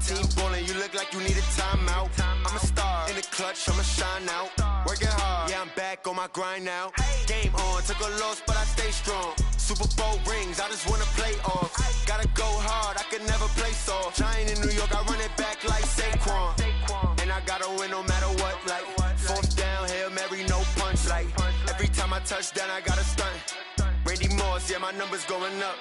team ballin', you look like you need a timeout. I'm a star, in the clutch, I'ma shine out. Working hard, yeah, I'm back on my grind now. Game on, took a loss, but I stay strong. Super Bowl rings, I just wanna play off. Gotta go hard, I can never play soft. Giant in New York, I run it back like Saquon. And I gotta win no matter what, like fourth down, Hail Mary, no punch. Like every time I touch down, I gotta stunt. Randy Moss, yeah, my numbers going up.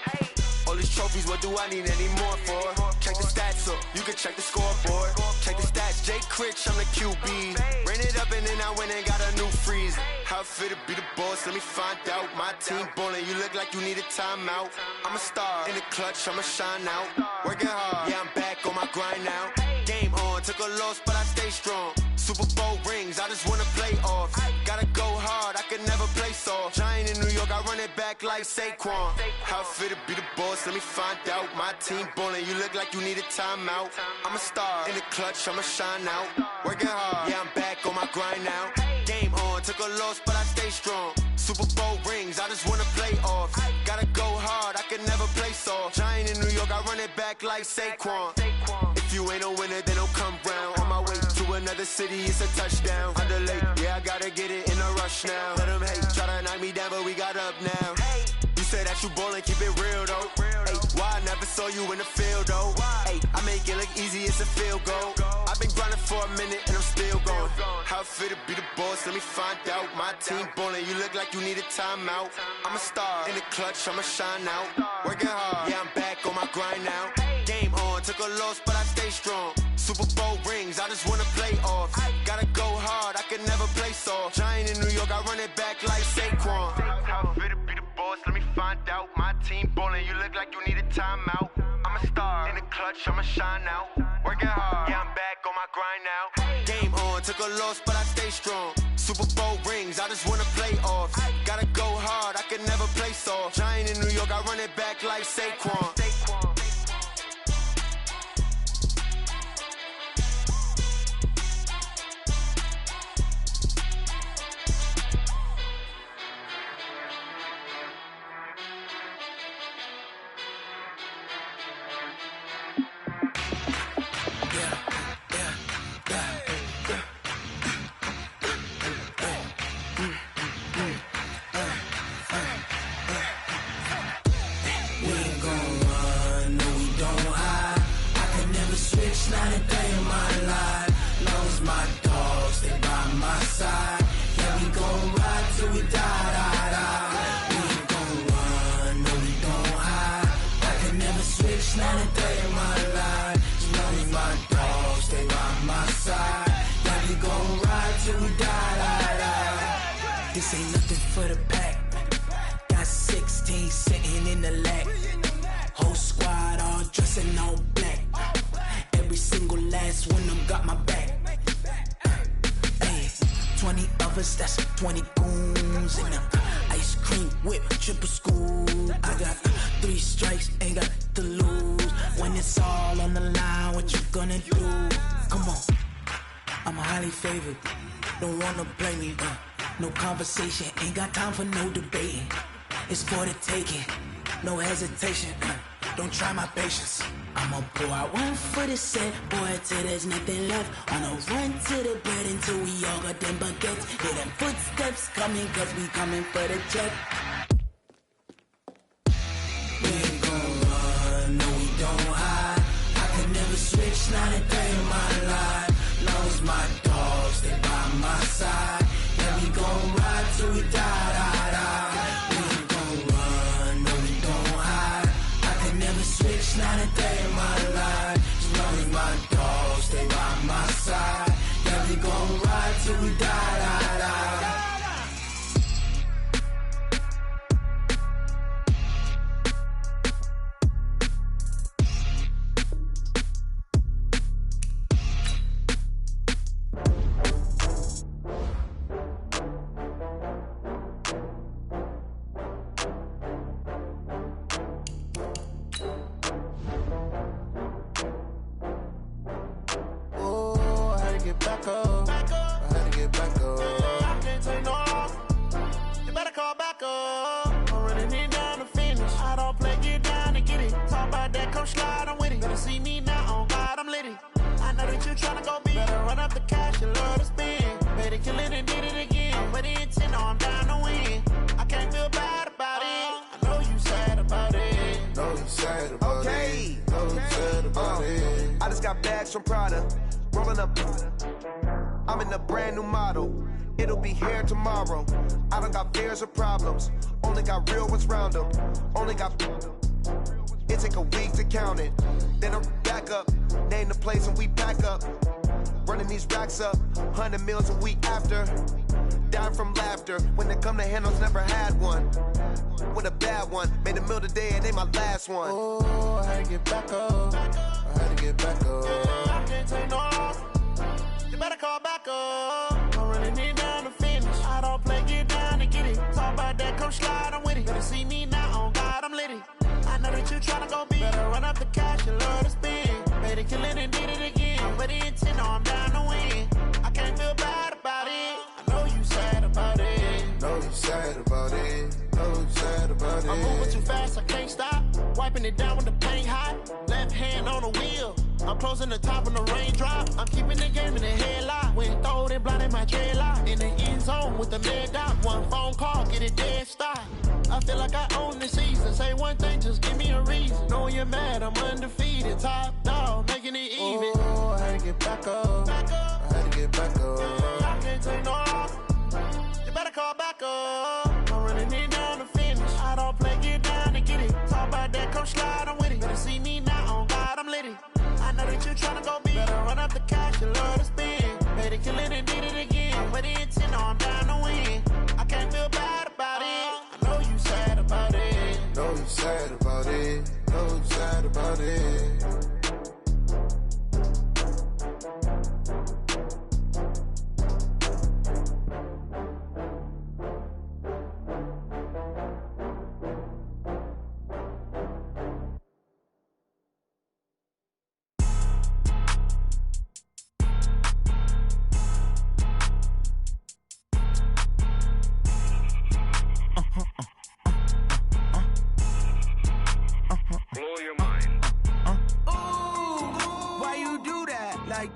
All these trophies, what do I need any more for? Check the stats up, you can check the scoreboard. Check the stats, Jay Critch, I'm the QB. Ran it up and then I went and got a new freeze. How it feel to be the boss, let me find out. My team ballin', you look like you need a timeout. I'm a star, in the clutch, I'ma shine out. Working hard, yeah, I'm back on my grind now. Game on, took a loss, but I stay strong. Super Bowl rings, I just wanna play off. Gotta go hard, I can never play soft. Giant in New York, I run it back like Saquon. How it feel to be the boss, let me find out. My team ballin', you look like you need a timeout. I'm a star, in the clutch, I'ma shine out. Working hard, yeah, I'm back on my grind now. Game on, took a loss, but I stay strong. Super Bowl rings, I just wanna play off. Gotta go hard, I can never play soft. Giant in New York, I run it back like Saquon. If you ain't a winner, then don't come round. On my way to another city, it's a touchdown. Underlay, yeah, I gotta get it in a rush now. Let them hate, try to knock me down, but we got up now. You say that you ballin', keep it real though. Hey, why I never saw you in the field though? Hey, I make it look easy, it's a field goal. I've been grinding for a minute and I'm still going. How it feel to be the boss, let me find out. My team ballin', you look like you need a timeout. I'm a star, in the clutch, I'ma shine out. Working hard, yeah, I'm back on my grind now. Game on, took a loss, but I stay strong. Super Bowl rings, I just wanna play off. Gotta go hard, I can never play soft. Giant in New York, I run it back like Saquon. How it feel to be the boss, let me find out. My team ballin', you look like you need a timeout. I'm a star, in the clutch, I'ma shine out. Working hard, yeah, I'm back on my grind now. Game on, took a loss, but I stay strong. Super Bowl rings, I just wanna play off. Gotta go hard, I can never play soft. Giant in New York, I run it back like Saquon. Not a day in my life, long as my dogs stay by my side. Yeah, we gon' ride till we die, die, die. We ain't gon' run, no we don't hide. I can never switch, not a day in my life, as long as my dogs stay by my side. Yeah, we gon' ride till we die, die, die. This ain't nothing for the pack. Got 16 sitting in the lap. Whole squad all dressing all black. Every single last one of them got my back. Ay, 20 of us, that's 20 goons in them. Ice cream whip, triple scoop. I got 3 strikes, ain't got to lose. When it's all on the line, what you gonna do? Come on, I'm highly favored. Don't wanna play me, no conversation. Ain't got time for no debating. It's for the taking, no hesitation. Don't try my patience. I'ma pour out one for the set, boy, till there's nothing left. On a run to the bread until we all got them baguettes. Hear them footsteps coming, cause we coming for the check. We ain't gon' run, no we don't hide. I can never switch, not a day in my life. Long as my dogs stay by my side. Yeah, we gon' ride till we die, die, die. We ain't gon' run, no we don't hide. I can never switch, not a day in my life. As long as my dogs stay by my side. Yeah, we gon' ride till we die, die, die. Come slide, I'm with it. Better see me now, on God, I'm litty. tryna go be. Better run up the cash, you love to spend. Better kill it and did it again. But the intent, no, I'm down to win. I can't feel bad about it. I know you sad about it. Know you sad about it. Know you sad about it. I just got bags from Prada. Rolling up. I'm in a brand new model. It'll be here tomorrow. I don't got fears or problems. Only got real ones round them. Only got. It take a week to count it. Then I'm back up. Name the place and we pack up. Running these racks up. 100 meals a week after. Dying from laughter. When it come to handles, never had one. With a bad one. Made a meal today and they my last one. Oh, I had to get back up. I had to get back up. I can't take no loss. You better call back up. I'm running it down to finish. I don't play, get down to get it. Talk about that, come slide, I'm with it. Better see me now, on God, I'm litty. I know that you tryna go be. Better run up the cash, you love to spend. Better kill it and did it again. But the intent, no, I'm down to win. I can't feel bad about it. I know you sad about it. Know you sad about it. Know you sad about it. I'm moving too fast, I can't stop. Wiping it down with the paint hot. Left hand on the wheel. I'm closing the top when the raindrop. I'm keeping the game in the headlock. When throwed and blinded my dreadlock. In the end zone with the mad dot. One phone call, get it dead stop. I feel like I own the season. Say one thing, just give me a reason. Knowing you're mad, I'm undefeated. Top dog, making it even. Oh, I had to get back up. I had to get back up. I can't take no loss. You better call back up. I'm running it down to finish. I don't play, get down to get it. Talk about that, come slide, I'm with it. Better see me now, on God, I'm litty. I know that you tryna go be. Better run up the cash, you love to spend. Better kill it and did it again. But the intent, no, I'm down to win. I can't feel bad about it. I know you sad about it. Know you sad about it. Know you sad about it.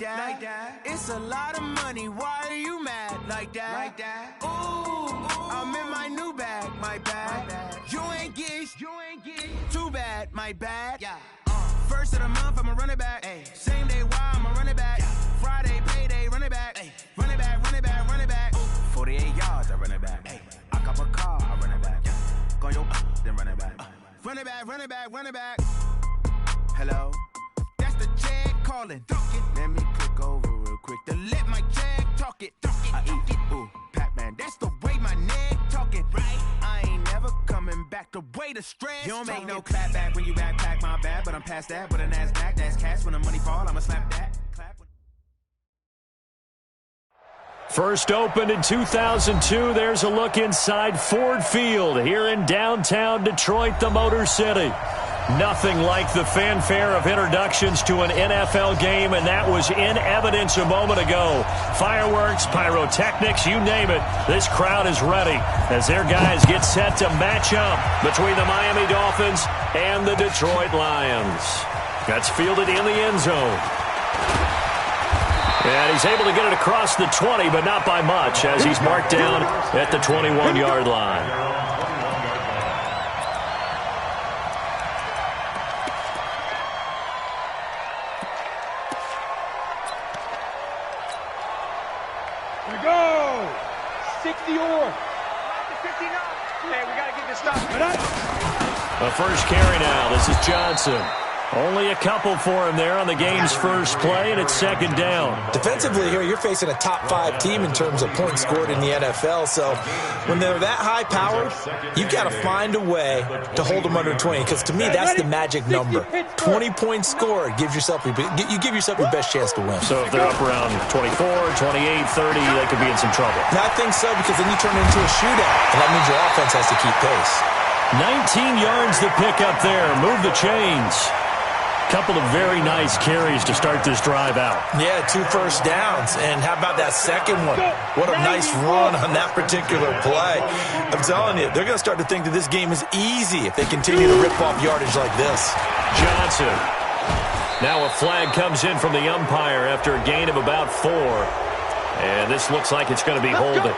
Like that. It's a lot of money. Why are you mad like that? Ooh, I'm in my new bag, my bad. You ain't get too bad, my bad. Yeah. First of the month, I'ma run it back. Ay. Same day, why I'ma run it back. Yeah. Friday, payday, run it back. Ay. Run it back, run it back, run it back. 48 yards, I run it back. Ay. I cop a car, I run it back. Yeah. Go your then run it back. Run it back, run it back, run it back. Hello? That's the check calling. Let me click over real quick to let my check talk it. I eat it, ooh, Pac-Man. That's the way my neck talking. Right? I ain't never coming back the way the stress. You don't make no clap back when you backpack, my bad. But I'm past that, but a NASDAQ, that's cash. When the money fall, I'ma slap that. First opened in 2002, there's a look inside Ford Field here in downtown Detroit, the Motor City. Nothing like the fanfare of introductions to an NFL game, and that was in evidence a moment ago. Fireworks, pyrotechnics, you name it. This crowd is ready as their guys get set to match up between the Miami Dolphins and the Detroit Lions. That's fielded in the end zone. And he's able to get it across the 20, but not by much, as he's marked down at the 21-yard line. Go! 60 or 59. Hey, we got to get this stop. The first carry now. This is Johnson. Only a couple for him there on the game's first play, and it's second down. Defensively here, you're facing a top-5 team in terms of points scored in the NFL. So when they're that high-powered, you've got to find a way to hold them under 20. Because to me, that's the magic number. 20 points scored gives yourself you give yourself your best chance to win. So if they're up around 24, 28, 30, they could be in some trouble. And I think so, because then you turn it into a shootout, and that means your offense has to keep pace. 19 yards to pick up there. Move the chains. Couple of very nice carries to start this drive out. Yeah, 2 first downs. And how about that second one? What a nice run on that particular play. I'm telling you, they're going to start to think that this game is easy if they continue to rip off yardage like this. Johnson Now a flag comes in from the umpire after a gain of about 4. And this looks like it's going to be holding.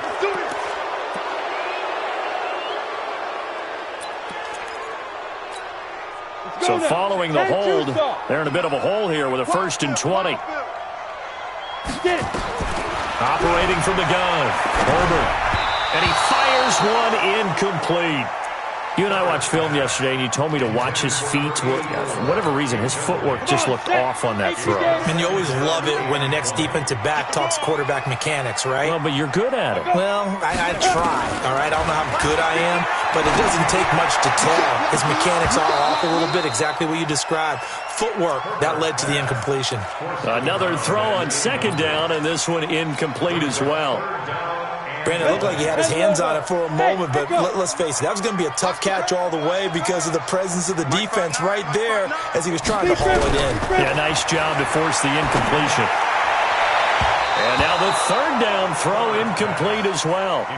So following the hold, they're in a bit of a hole here with a 1st and 20. Operating from the gun, Herbert. And he fires one incomplete. You and I watched film yesterday, and you told me to watch his feet. For whatever reason, his footwork just looked off on that throw. And you always love it when the next defensive back talks quarterback mechanics, right? Well, but you're good at it. Well, I try, all right? I don't know how good I am, but it doesn't take much to tell. His mechanics are off a little bit, exactly what you described. Footwork, that led to the incompletion. Another throw on 2nd down, and this one incomplete as well. Brandon, it looked like he had his hands on it for a moment, but let's face it, that was going to be a tough catch all the way because of the presence of the defense right there as he was trying to haul it in. Yeah, nice job to force the incompletion. And now the 3rd down throw incomplete as well.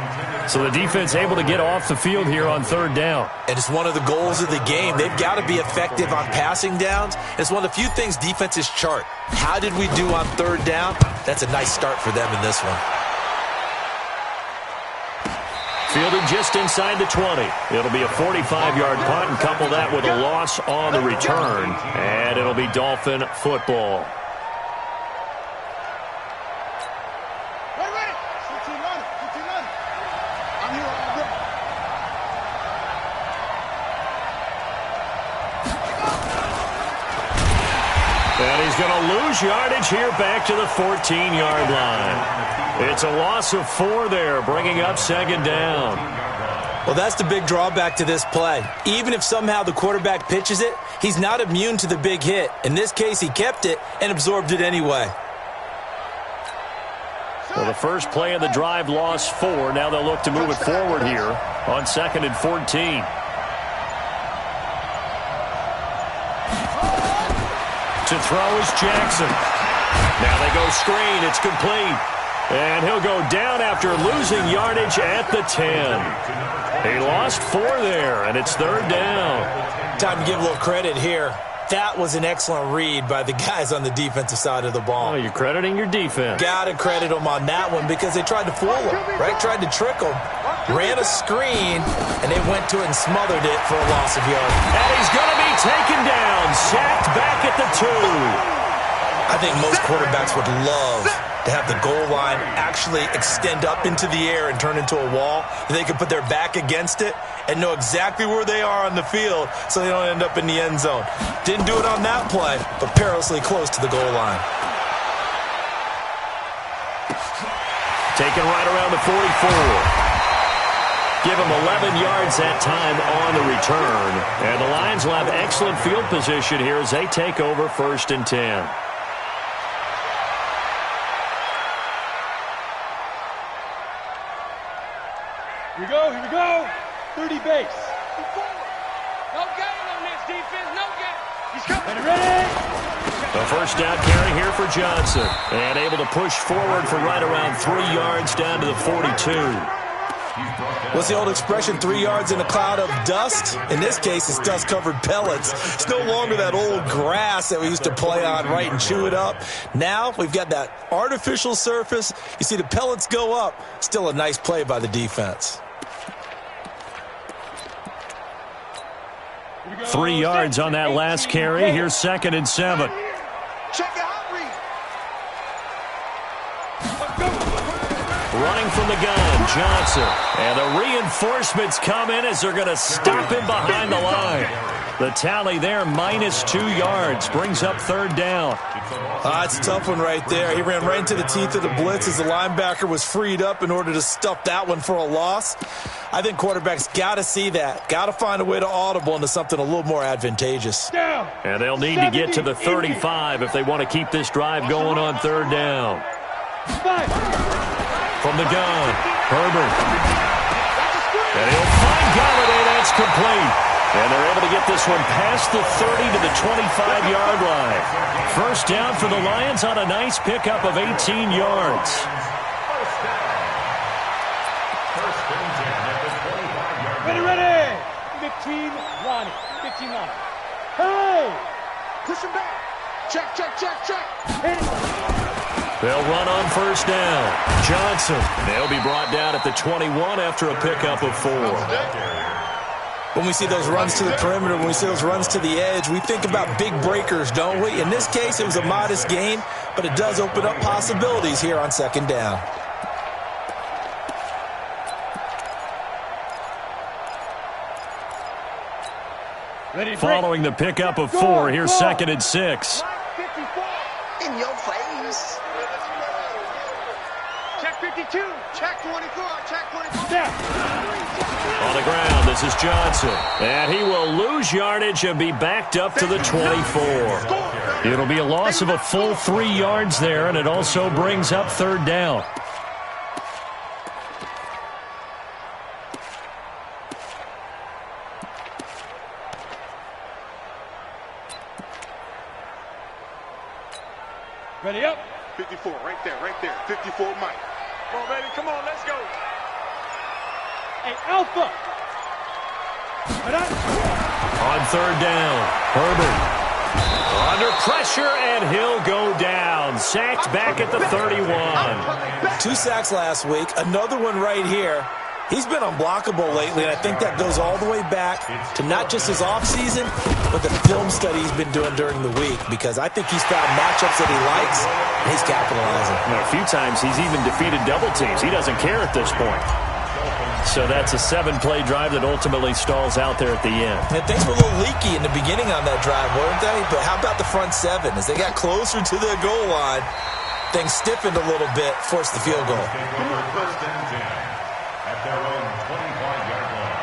So the defense able to get off the field here on 3rd down. And it's one of the goals of the game. They've got to be effective on passing downs. It's one of the few things defenses chart. How did we do on 3rd down? That's a nice start for them in this one. Fielded just inside the 20. It'll be a 45-yard punt, and couple that with a loss on the return. And it'll be Dolphin football. And he's going to lose yardage here back to the 14-yard line. It's a loss of 4 there, bringing up 2nd down. Well, that's the big drawback to this play. Even if somehow the quarterback pitches it, he's not immune to the big hit. In this case, he kept it and absorbed it anyway. Well, the first play of the drive lost 4. Now they'll look to move it forward here on 2nd and 14. To throw is Jackson. Now they go screen. It's complete. And he'll go down after losing yardage at the 10. He lost 4 there, and it's 3rd down. Time to give a little credit here. That was an excellent read by the guys on the defensive side of the ball. Oh, you're crediting your defense. Got to credit them on that one because they tried to fool him, right? Tried to trick him. Ran a screen, and they went to it and smothered it for a loss of yardage. And he's going to be taken down, sacked back at the 2. I think most quarterbacks would love to have the goal line actually extend up into the air and turn into a wall. They could put their back against it and know exactly where they are on the field so they don't end up in the end zone. Didn't do it on that play, but perilously close to the goal line. Taken right around the 44. Give him 11 yards that time on the return. And the Lions will have excellent field position here as they take over 1st and 10. Here we go. 30 base. No gain on this defense, no gain. He's coming. Ready? The 1st down carry here for Johnson. And able to push forward for right around 3 yards down to the 42. What's the old expression, 3 yards in a cloud of dust? In this case, it's dust-covered pellets. It's no longer that old grass that we used to play on, right, and chew it up. Now we've got that artificial surface. You see the pellets go up. Still a nice play by the defense. 3 yards on that last carry. Here's 2nd and 7. Running from the gun, Johnson. And the reinforcements come in as they're going to stop him behind the line. The tally there, -2 yards, brings up 3rd down. It's a tough one right there. He ran right into the teeth of the blitz as the linebacker was freed up in order to stuff that one for a loss. I think quarterbacks got to see that. Got to find a way to audible into something a little more advantageous. And they'll need to get to the 35 if they want to keep this drive going on 3rd down. From the gun, Herbert. And he'll find Galladay. That's complete. And they're able to get this one past the 30 to the 25-yard line. 1st down for the Lions on a nice pickup of 18 yards. Ready. 15, Ronnie. 15, Ronnie. Hey! Push him back. Check, check, check, check. Hit it. They'll run on first down. Johnson. They'll be brought down at the 21 after a pickup of 4. When we see those runs to the perimeter, when we see those runs to the edge, we think about big breakers, don't we? In this case, it was a modest gain, but it does open up possibilities here on second down. Following the pickup of 4, here's 2nd and 6. In your face. Check 52. Check 24. Check 24. On the ground, this is Johnson. And he will lose yardage and be backed up to the 24. It'll be a loss of a full 3 yards there, and it also brings up third down. Ready up. 54, right there, 54, Mike. Come on, baby, come on, let's go. Hey, Alpha. On third down, Herbert under pressure, and he'll go down. Sacked back at the 31. 2 sacks last week, another one right here. He's been unblockable lately, and I think that goes all the way back to not just his offseason, but the film study he's been doing during the week, because I think he's found matchups that he likes, and he's capitalizing. A few times he's even defeated double teams. He doesn't care at this point. So that's a 7-play drive that ultimately stalls out there at the end. And things were a little leaky in the beginning on that drive, weren't they? But how about the front 7? As they got closer to the goal line, things stiffened a little bit, forced the field goal. At their own 25-yard line.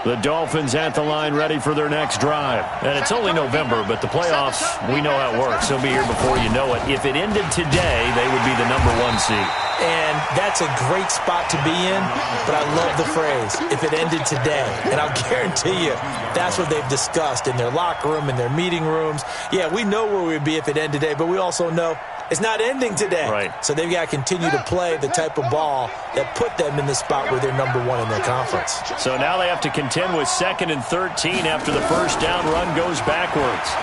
The Dolphins at the line ready for their next drive. And it's only November, but the playoffs, we know how it works. They'll be here before you know it. If it ended today, they would be the #1 seed. And that's a great spot to be in, but I love the phrase, if it ended today. And I'll guarantee you, that's what they've discussed in their locker room, in their meeting rooms. Yeah, we know where we'd be if it ended today, but we also know it's not ending today. Right. So they've got to continue to play the type of ball that put them in the spot where they're #1 in their conference. So now they have to contend with 2nd and 13 after the first down run goes backwards.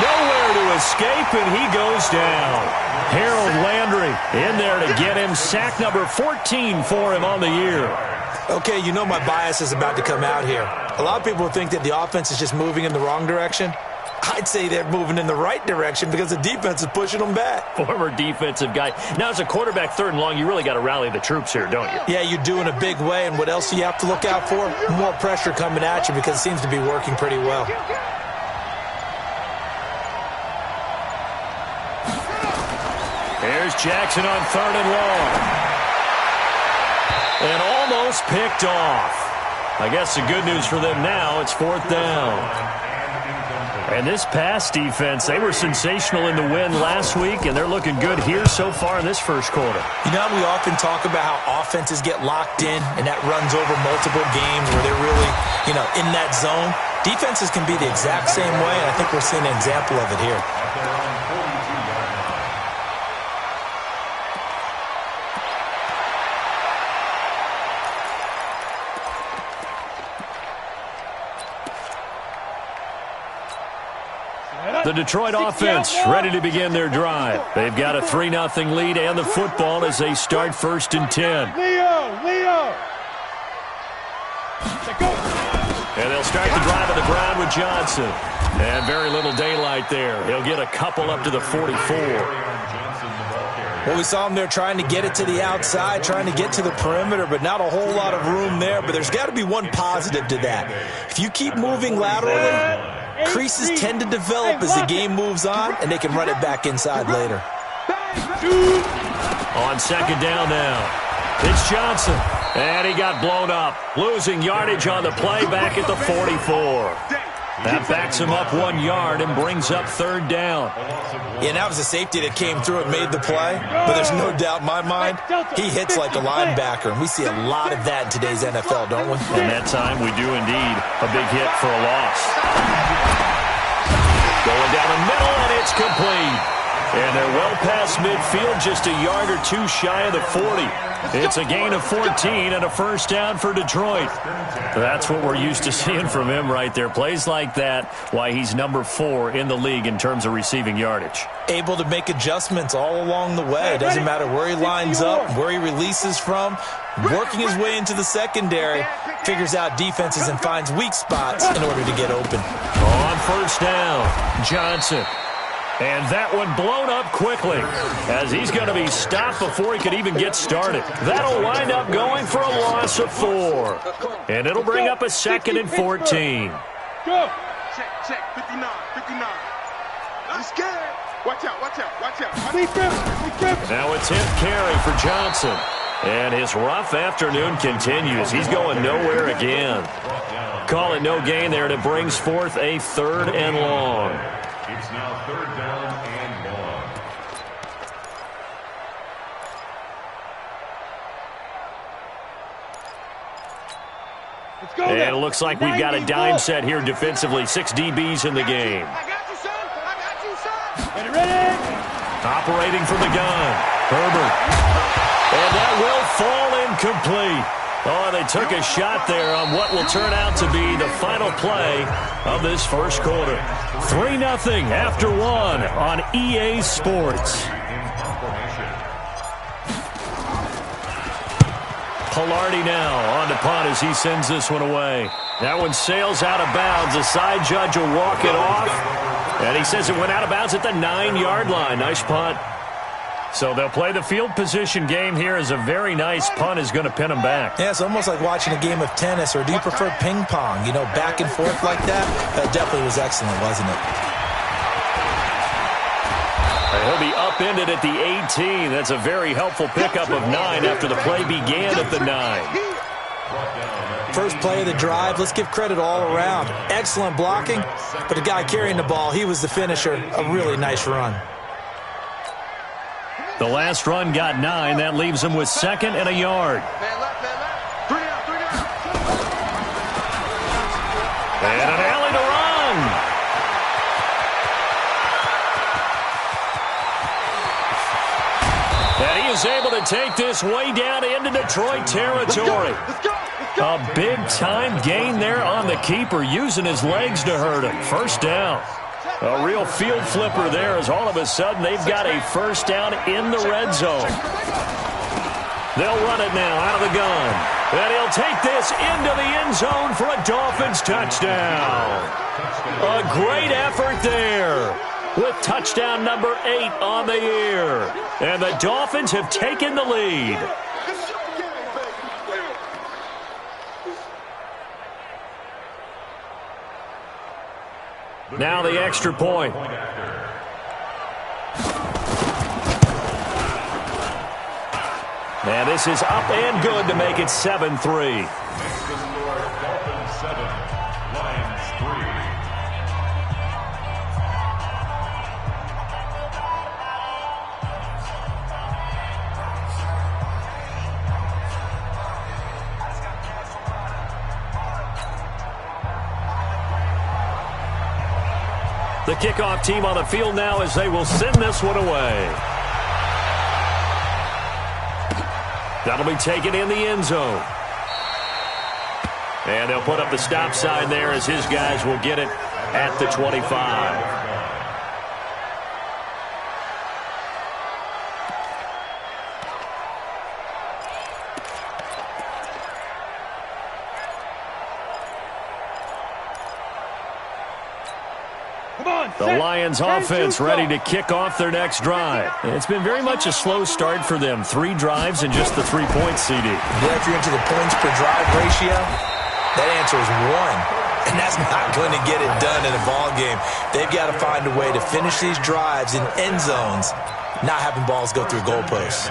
Nowhere to escape, and he goes down. Harold Landry in there to get him. Sack number 14 for him on the year. Okay, you know my bias is about to come out here. A lot of people think that the offense is just moving in the wrong direction. I'd say they're moving in the right direction because the defense is pushing them back. Former defensive guy. Now, as a quarterback 3rd and long, you really got to rally the troops here, don't you? Yeah, you do in a big way, and what else do you have to look out for? More pressure coming at you because it seems to be working pretty well. Here's Jackson on 3rd and long. And almost picked off. I guess the good news for them now, it's 4th down. And this pass defense, they were sensational in the win last week, and they're looking good here so far in this first quarter. You know, we often talk about how offenses get locked in, and that runs over multiple games where they're really, in that zone. Defenses can be the exact same way, and I think we're seeing an example of it here. The Detroit offense ready to begin their drive. They've got a 3-0 lead and the football as they start 1st and 10. Leo! And they'll start the drive on the ground with Johnson. And very little daylight there. He'll get a couple up to the 44. Well, we saw him there trying to get it to the outside, trying to get to the perimeter, but not a whole lot of room there. But there's got to be one positive to that. If you keep moving laterally, creases tend to develop as the game moves on, and they can run it back inside later. On 2nd down now, it's Johnson. And he got blown up, losing yardage on the play back at the 44. That backs him up 1 yard and brings up 3rd down. Yeah, that was a safety that came through and made the play, but there's no doubt in my mind, he hits like a linebacker, and we see a lot of that in today's NFL, don't we? And that time we do indeed. A big hit for a loss. Going down the middle, and it's complete. And they're well past midfield, just a yard or two shy of the 40. It's a gain of 14 and a first down for Detroit. That's what we're used to seeing from him right there. Plays like that, why he's number 4 in the league in terms of receiving yardage. Able to make adjustments all along the way. It doesn't matter where he lines up, where he releases from, working his way into the secondary, figures out defenses and finds weak spots in order to get open. On first down, Johnson. And that one blown up quickly as he's going to be stopped before he could even get started. That'll wind up going for a loss of 4. And it'll bring up a 2nd and 14. Go. Check. 59. I'm scared. Watch out. Now a 10th carry for Johnson. And his rough afternoon continues. He's going nowhere again. Call it no gain there, and it brings forth a 3rd and long. It's now 3rd down and long. Let's go. And it looks like we've got a dime set here defensively. 6 DBs in the game. I got you, son. Ready. Operating from the gun. Herbert. And that will fall incomplete. Oh, they took a shot there on what will turn out to be the final play of this first quarter. 3-0 after 1 on EA Sports. Pilardi now on to punt as he sends this one away. That one sails out of bounds. The side judge will walk it off. And he says it went out of bounds at the 9-yard line. Nice punt. So they'll play the field position game here as a very nice punt is going to pin them back. Yeah, it's almost like watching a game of tennis, or do you prefer ping pong? You know, back and forth like that? That definitely was excellent, wasn't it? He'll be upended at the 18. That's a very helpful pickup of 9 after the play began at the 9. First play of the drive, let's give credit all around. Excellent blocking, but the guy carrying the ball, he was the finisher. A really nice run. The last run got 9. That leaves him with 2nd and a yard. And an alley to run. And he is able to take this way down into Detroit territory. A big-time gain there on the keeper, using his legs to hurt him. First down. A real field flipper there, as all of a sudden they've got a first down in the red zone. They'll run it now out of the gun. And he'll take this into the end zone for a Dolphins touchdown. A great effort there with touchdown number 8 on the year. And the Dolphins have taken the lead. Now the extra point. And this is up and good to make it 7-3. Dolphins 7, Lions 3. The kickoff team on the field now as they will send this one away. That'll be taken in the end zone. And they'll put up the stop sign there as his guys will get it at the 25. The Lions offense ready to kick off their next drive. It's been very much a slow start for them. 3 drives and just the 3 points, CD. Yeah, if you're into the points per drive ratio, that answer is 1. And that's not going to get it done in a ball game. They've got to find a way to finish these drives in end zones, not having balls go through goalposts.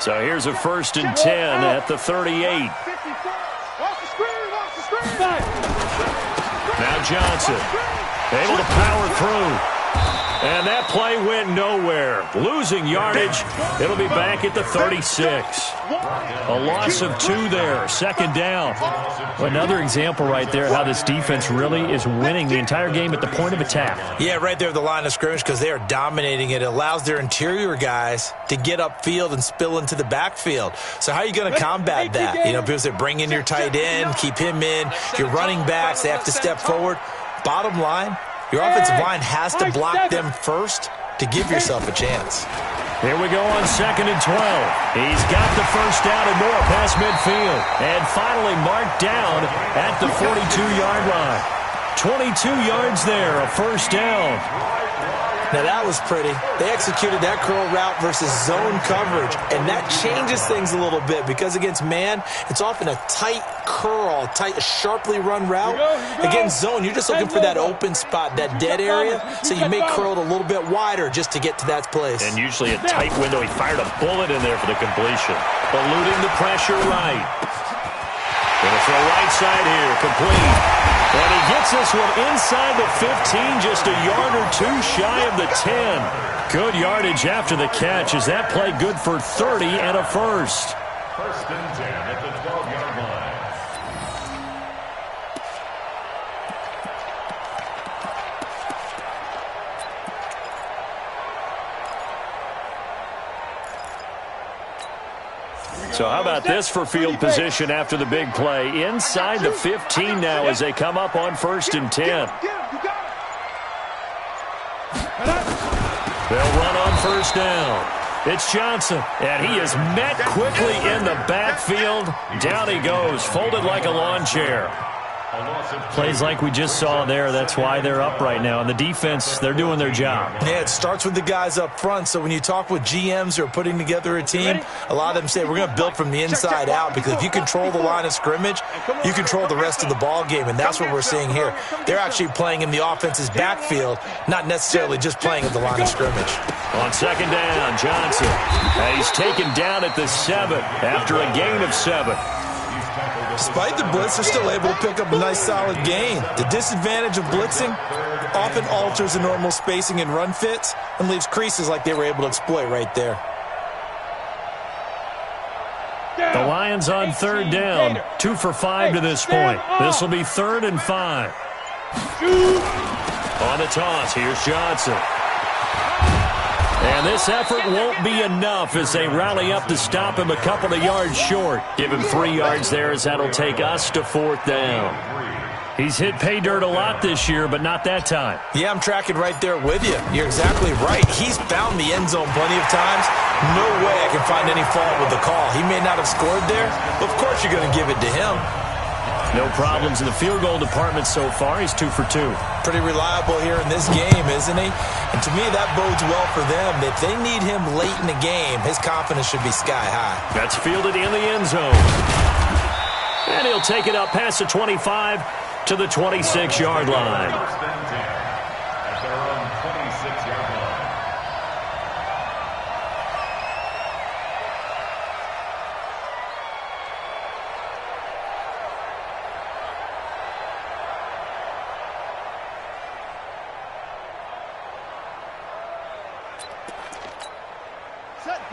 So here's a 1st and 10 at the 38. Now Johnson able to power through. And that play went nowhere. Losing yardage. It'll be back at the 36. A loss of 2 there. Second down. Another example right there how this defense really is winning the entire game at the point of attack. Yeah, right there at the line of scrimmage because they are dominating it. It allows their interior guys to get upfield and spill into the backfield. So how are you going to combat that? You know, people say bring in your tight end, keep him in. Your running backs, they have to step forward. Bottom line, your offensive line has to block them first to give yourself a chance. Here we go on 2nd and 12. He's got the first down and more past midfield. And finally marked down at the 42-yard line. 22 yards there, a first down. Now that was pretty. They executed that curl route versus zone coverage, and that changes things a little bit because against man, it's often a tight curl, sharply run route. Against zone, you're just looking for that open spot, that dead area, so you may curl it a little bit wider just to get to that place. And usually a tight window. He fired a bullet in there for the completion. Eluding the pressure right. Gonna throw right side here, complete. And he gets this one inside the 15, just a yard or 2 shy of the 10. Good yardage after the catch. Is that play good for 30 and a first? 1st and 10 at the 12-yard line. So how about this for field position after the big play? Inside the 15 now as they come up on 1st and 10. They'll run on 1st down. It's Johnson, and he is met quickly in the backfield. Down he goes, folded like a lawn chair. Plays like we just saw there, that's why they're up right now. And the defense, they're doing their job. Yeah, it starts with the guys up front. So when you talk with GMs who are putting together a team, a lot of them say we're going to build from the inside out because if you control the line of scrimmage, you control the rest of the ball game, and that's what we're seeing here. They're actually playing in the offense's backfield, not necessarily just playing at the line of scrimmage. On 2nd down, Johnson. And he's taken down at the 7 after a gain of 7. Despite the blitz, they're still able to pick up a nice solid gain. The disadvantage of blitzing often alters the normal spacing and run fits and leaves creases like they were able to exploit right there. The Lions on 3rd down, 2 for 5 to this point. This will be 3rd and 5. On the toss, here's Johnson. And this effort won't be enough as they rally up to stop him a couple of yards short. Give him 3 yards there as that'll take us to 4th down. He's hit pay dirt a lot this year, but not that time. Yeah, I'm tracking right there with you. You're exactly right. He's found the end zone plenty of times. No way I can find any fault with the call. He may not have scored there, but of course you're going to give it to him. No problems in the field goal department so far. He's 2 for 2. Pretty reliable here in this game, isn't he? And to me, that bodes well for them. If they need him late in the game, his confidence should be sky high. That's fielded in the end zone. And he'll take it up past the 25 to the 26-yard line. 1st and 10 at their own 26-yard line.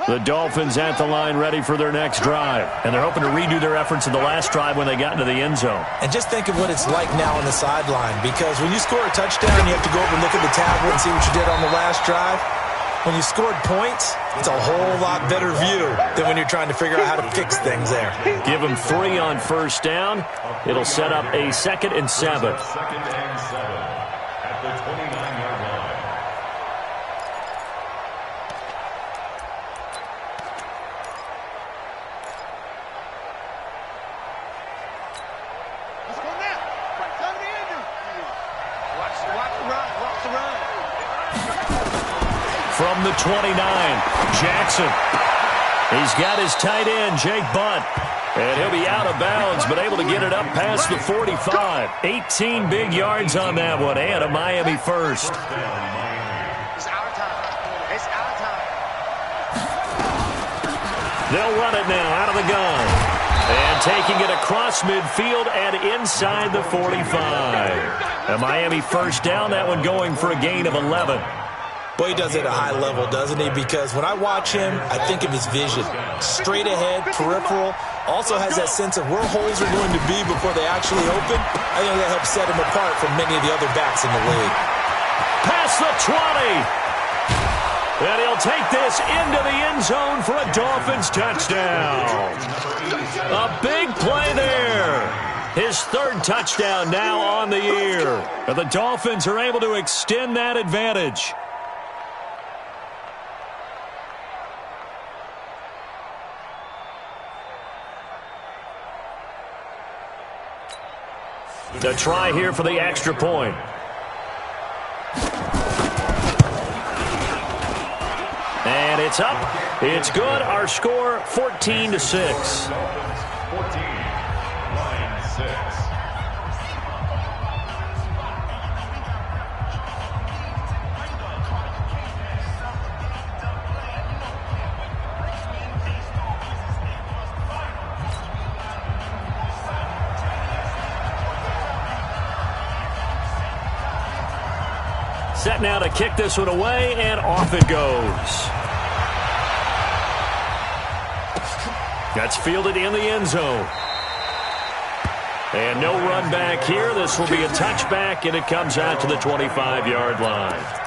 The Dolphins at the line ready for their next drive. And they're hoping to redo their efforts in the last drive when they got into the end zone. And just think of what it's like now on the sideline, because when you score a touchdown, you have to go over and look at the tablet and see what you did on the last drive. When you scored points, it's a whole lot better view than when you're trying to figure out how to fix things there. Give them 3 on 1st down. It'll set up a 2nd and 7. 2nd and 7 at the 29-yard line. From the 29, Jackson. He's got his tight end, Jake Butt. And he'll be out of bounds, but able to get it up past the 45. 18 big yards on that one, and a Miami first. It's our time. It's our time. They'll run it now out of the gun. And taking it across midfield and inside the 45. A Miami first down, that one going for a gain of 11. Boy, he does it at a high level, doesn't he? Because when I watch him, I think of his vision. Straight ahead, peripheral. Also has that sense of where holes are going to be before they actually open. I think that helps set him apart from many of the other backs in the league. Past the 20. And he'll take this into the end zone for a Dolphins touchdown. A big play there. His third touchdown now on the year. And the Dolphins are able to extend that advantage. The try here for the extra point. And it's up. It's good. Our score, 14-6. 14, 9-6. Set now to kick this one away, and off it goes. That's fielded in the end zone. And no run back here. This will be a touchback, and it comes out to the 25-yard line.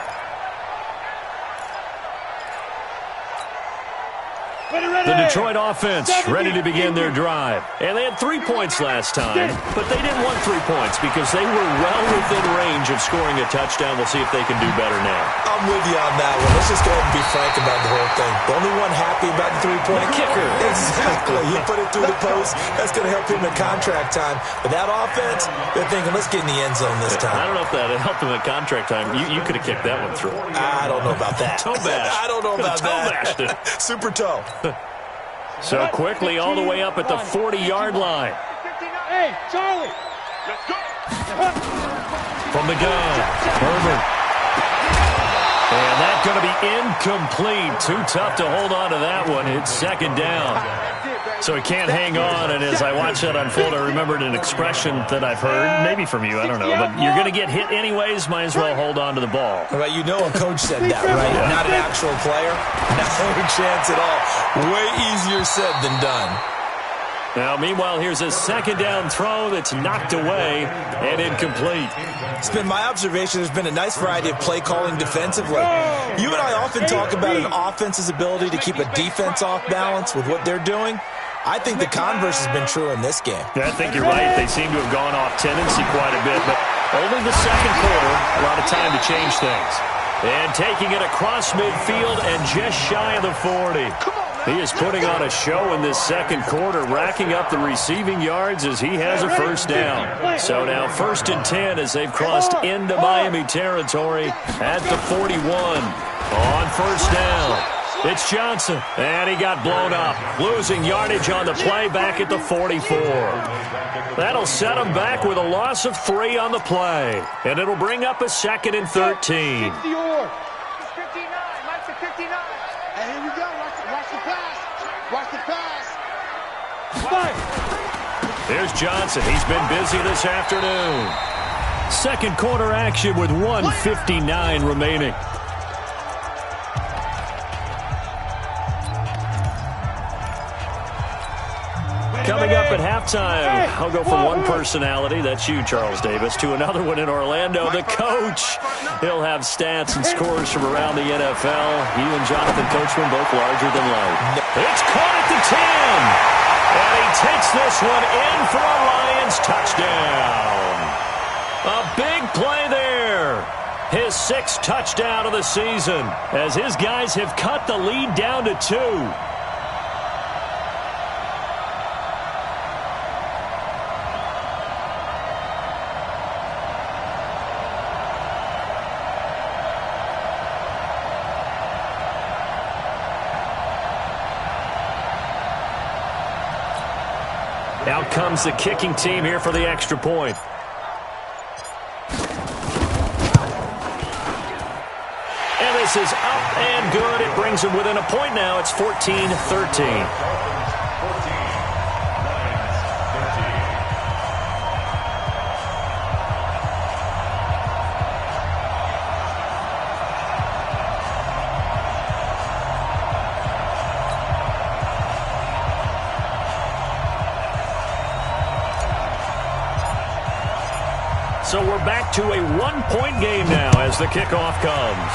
The Detroit offense ready to begin their drive. And they had 3 points last time, but they didn't want 3 points because they were well within range of scoring a touchdown. We'll see if they can do better now. I'm with you on that one. Let's just go ahead and be frank about the whole thing. The only one happy about the three-point kicker. Exactly. You put it through the post. That's going to help him in contract time. But that offense, they're thinking, let's get in the end zone this time. I don't know if that helped him in contract time. You could have kicked that one through. I don't know about that. Toe bash. I don't know about that. Toe bashed it. Super toe. So quickly all the way up at the 40-yard line. Hey, Charlie. Let's go. From the gun, Herbert. And that's going to be incomplete. Too tough to hold on to that one. It's second down. So he can't hang on, and as I watch that unfold, I remembered an expression that I've heard, maybe from you, I don't know, but you're going to get hit anyways, might as well hold on to the ball. Right, you know a coach said that, right? Yeah. Not an actual player. No chance at all. Way easier said than done. Now, meanwhile, here's a second down throw that's knocked away and incomplete. It's been my observation there's been a nice variety of play calling defensively. You and I often talk about an offense's ability to keep a defense off balance with what they're doing. I think the converse has been true in this game. Yeah, I think you're right. They seem to have gone off tendency quite a bit, but only the second quarter, a lot of time to change things. And taking it across midfield and just shy of the 40. He is putting on a show in this second quarter, racking up the receiving yards as he has a first down. So now 1st and 10 as they've crossed into Miami territory at the 41. On first down, it's Johnson, and he got blown up, losing yardage on the play back at the 44. That'll set him back with a loss of 3 on the play, and it'll bring up a 2nd and 13. 59. Mike's at 59. And here we go. Watch the pass. Watch the pass. There's Johnson. He's been busy this afternoon. Second quarter action with 1:59 remaining. Coming up at halftime, I'll go from one personality, that's you, Charles Davis, to another one in Orlando, the coach. He'll have stats and scores from around the NFL. He and Jonathan Coachman both larger than life. It's caught at the 10. And he takes this one in for a Lions touchdown. A big play there. His 6th touchdown of the season as his guys have cut the lead down to 2. Out comes the kicking team here for the extra point. And this is up and good. It brings them within a point now. It's 14-13. So we're back to a one-point game now as the kickoff comes.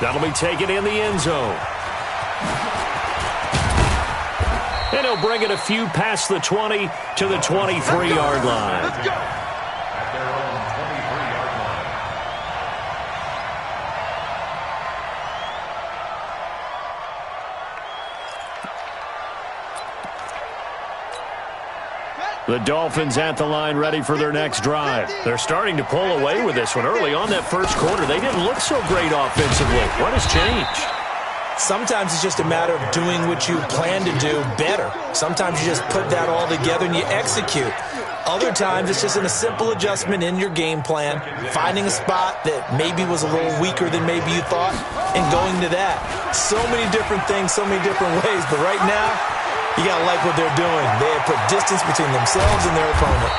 That'll be taken in the end zone. And he'll bring it a few past the 20 to the 23-yard line. Let's go. At their own 23-yard line. The Dolphins at the line ready for their next drive. They're starting to pull away with this one. Early on that first quarter, they didn't look so great offensively. What has changed? Sometimes it's just a matter of doing what you plan to do better. Sometimes you just put that all together and you execute. Other times it's just a simple adjustment in your game plan, finding a spot that maybe was a little weaker than maybe you thought, and going to that. So many different things, so many different ways, but right now, you got to like what they're doing. They have put distance between themselves and their opponent.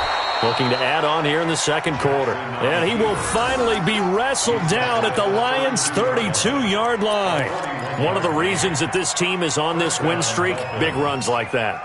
Looking to add on here in the second quarter. And he will finally be wrestled down at the Lions' 32-yard line. One of the reasons that this team is on this win streak, big runs like that.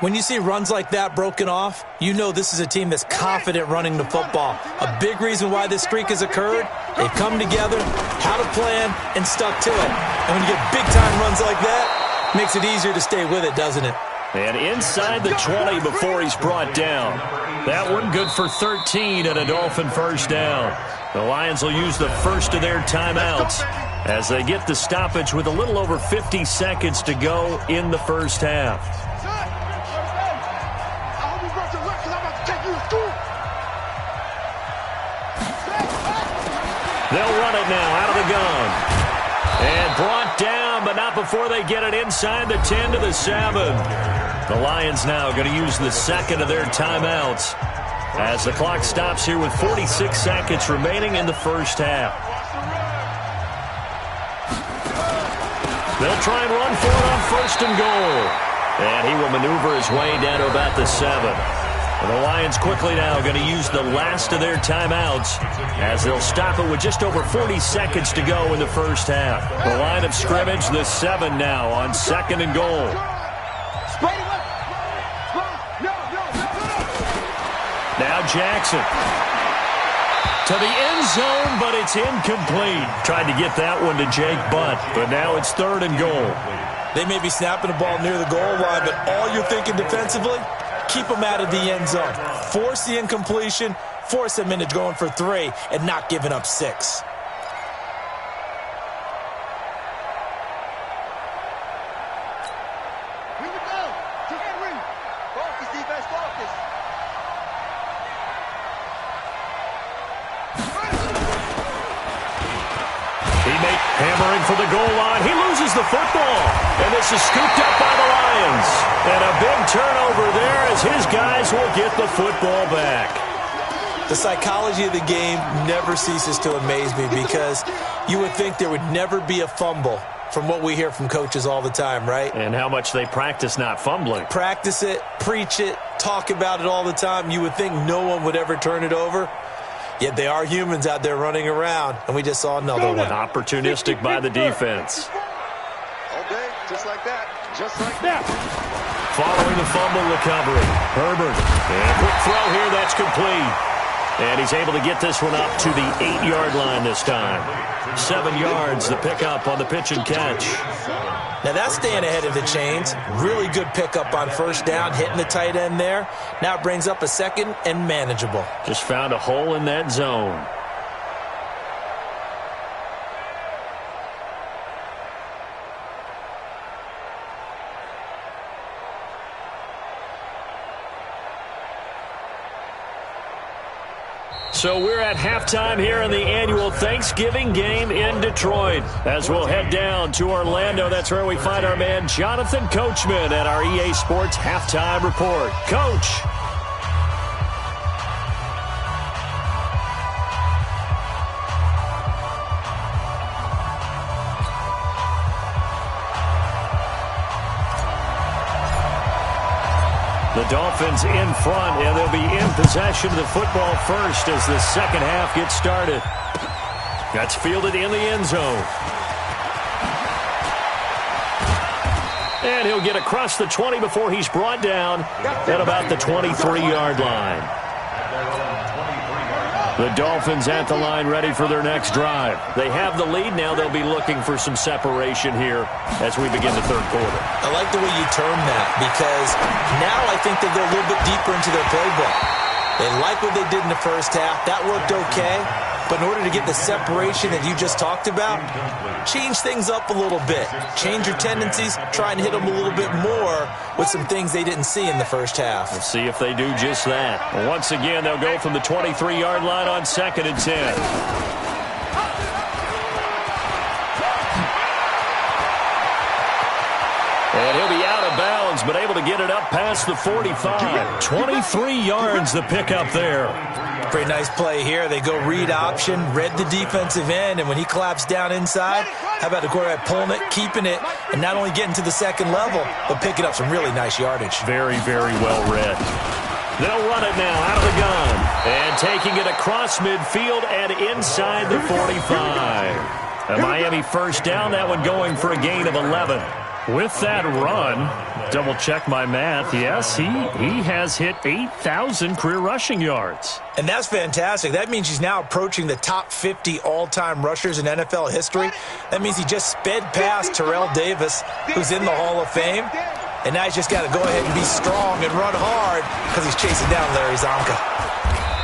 When you see runs like that broken off, you know this is a team that's confident running the football. A big reason why this streak has occurred, they've come together, had a plan, and stuck to it. And when you get big-time runs like that, makes it easier to stay with it, doesn't it? And inside the 20 before he's brought down. That one good for 13 and a Dolphin first down. The Lions will use the first of their timeouts as they get the stoppage with a little over 50 seconds to go in the first half. They'll run it now out of the gun. And brought down, but not before they get it inside the 10 to the 7. The Lions now going to use the second of their timeouts as the clock stops here with 46 seconds remaining in the first half. They'll try and run for it on first and goal. And he will maneuver his way down to about the 7. And the Lions quickly now going to use the last of their timeouts as they'll stop it with just over 40 seconds to go in the first half. The line of scrimmage, the 7 now on second and goal. Now Jackson to the end zone, but it's incomplete. Tried to get that one to Jake Butt, but now it's third and goal. They may be snapping the ball near the goal line, but all you're thinking defensively, keep them out of the end zone. Force the incompletion, force them into going for 3, and not giving up 6. Hammering for the goal line. He loses the football. And this is scooped up by the Lions. And a big turnover there as his guys will get the football back. The psychology of the game never ceases to amaze me because you would think there would never be a fumble from what we hear from coaches all the time, right? And how much they practice not fumbling. Practice it, preach it, talk about it all the time. You would think no one would ever turn it over. Yet they are humans out there running around, and we just saw another one. Opportunistic by the defense. All day, just like that, just like that. Following the fumble recovery, Herbert. And quick throw here, that's complete. And he's able to get this one up to the 8-yard line this time. 7 yards, the pickup on the pitch and catch. Now that's staying ahead of the chains. Really good pickup on first down, hitting the tight end there. Now it brings up a second and manageable. Just found a hole in that zone. So we're at halftime here in the annual Thanksgiving game in Detroit. As we'll head down to Orlando, that's where we find our man Jonathan Coachman at our EA Sports Halftime Report. Coach. The Dolphins in front, and they'll be in possession of the football first as the second half gets started. That's fielded in the end zone. And he'll get across the 20 before he's brought down at about the 23-yard line. The Dolphins at the line ready for their next drive. They have the lead now. They'll be looking for some separation here as we begin the third quarter. I like the way you term that because now I think they'll go a little bit deeper into their playbook. They like what they did in the first half. That worked okay. But in order to get the separation that you just talked about, change things up a little bit. Change your tendencies. Try and hit them a little bit more with some things they didn't see in the first half. We'll see if they do just that. Once again, they'll go from the 23-yard line on 2nd and 10. And he'll be out of bounds, but able to get it up past the 45. 23 yards the pickup there. Pretty nice play here. They go read option, read the defensive end, and when he collapsed down inside, how about the quarterback pulling it, keeping it, and not only getting to the second level, but picking up some really nice yardage. Very, very well read. They'll run it now out of the gun. And taking it across midfield and inside the 45. A Miami first down, that one going for a gain of 11. With that run, double check my math, yes, he has hit 8,000 career rushing yards. And that's fantastic. That means he's now approaching the top 50 all-time rushers in NFL history. That means he just sped past Terrell Davis, who's in the Hall of Fame. And now he's just got to go ahead and be strong and run hard because he's chasing down Larry Zonka.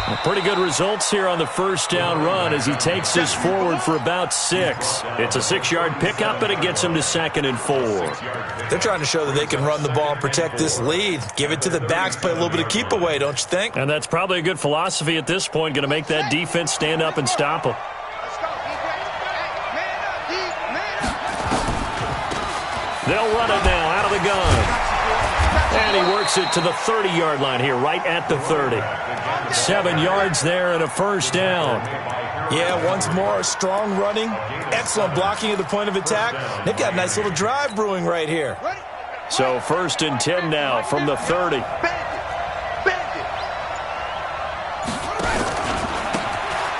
Well, pretty good results here on the first down run as he takes us forward for about 6. It's a 6-yard pickup, and it gets him to 2nd and 4. They're trying to show that they can run the ball and protect this lead. Give it to the backs, play a little bit of keep away, don't you think? And that's probably a good philosophy at this point, going to make that defense stand up and stop them. They'll run it now out of the gun. And he works it to the 30-yard line here, right at the 30. 7 yards there and a first down. Yeah, once more, strong running, excellent blocking at the point of attack. They've got a nice little drive brewing right here. So 1st and 10 now from the 30.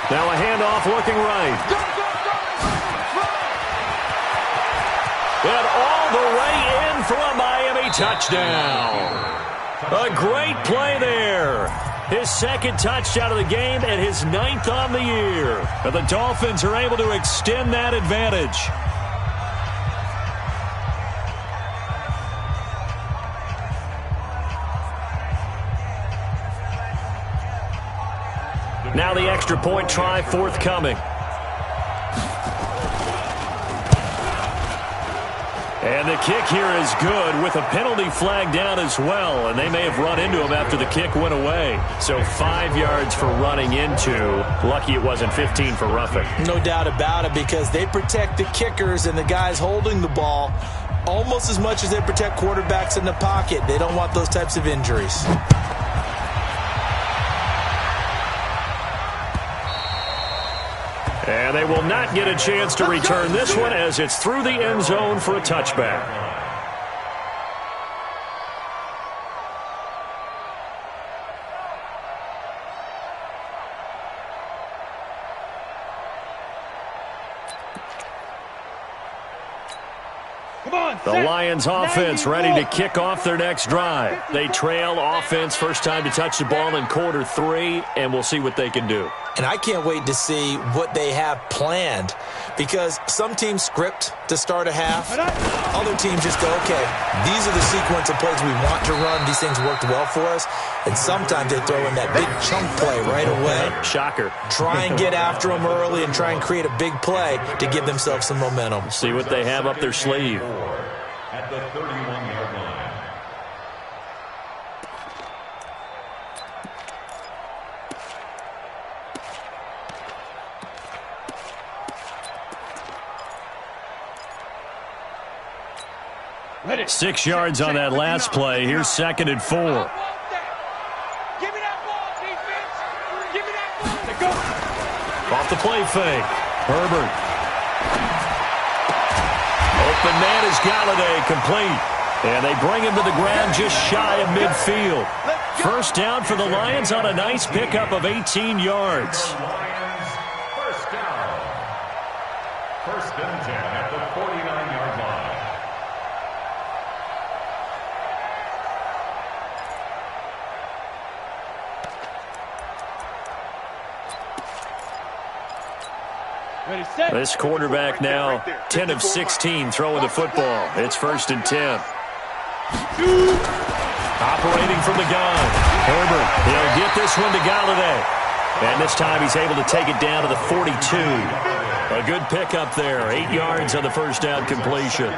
Now a handoff looking right. And all the way in for a Miami touchdown. A great play there. His 2nd touchdown of the game and his 9th on the year. But the Dolphins are able to extend that advantage. Now the extra point try forthcoming. And the kick here is good with a penalty flag down as well. And they may have run into him after the kick went away. So 5 yards for running into. Lucky it wasn't 15 for roughing. No doubt about it, because they protect the kickers and the guys holding the ball almost as much as they protect quarterbacks in the pocket. They don't want those types of injuries. And they will not get a chance to return this one as it's through the end zone for a touchback. The Lions offense ready to kick off their next drive. They trail offense, first time to touch the ball in quarter 3, and we'll see what they can do. And I can't wait to see what they have planned, because some teams script to start a half. Other teams just go, okay, these are the sequence of plays we want to run. These things worked well for us. And sometimes they throw in that big chunk play right away. Shocker. Try and get after them early and try and create a big play to give themselves some momentum. See what they have up their sleeve. At the 31-yard line. Ready. 6 yards on that last play. Here's 2nd and 4. Give me that ball, defense. Give me that ball. Go. Off the play fake. Herbert. Open man is Galladay, complete. And they bring him to the ground just shy of midfield. First down for the Lions on a nice pickup of 18 yards. Lions, first down. 1st and 10 at the 49-yard line. This quarterback now 10 of 16 throwing the football. It's 1st and 10. Operating from the gun. Herbert, he'll get this one to Galladay. And this time he's able to take it down to the 42. A good pickup there. 8 yards on the first down completion.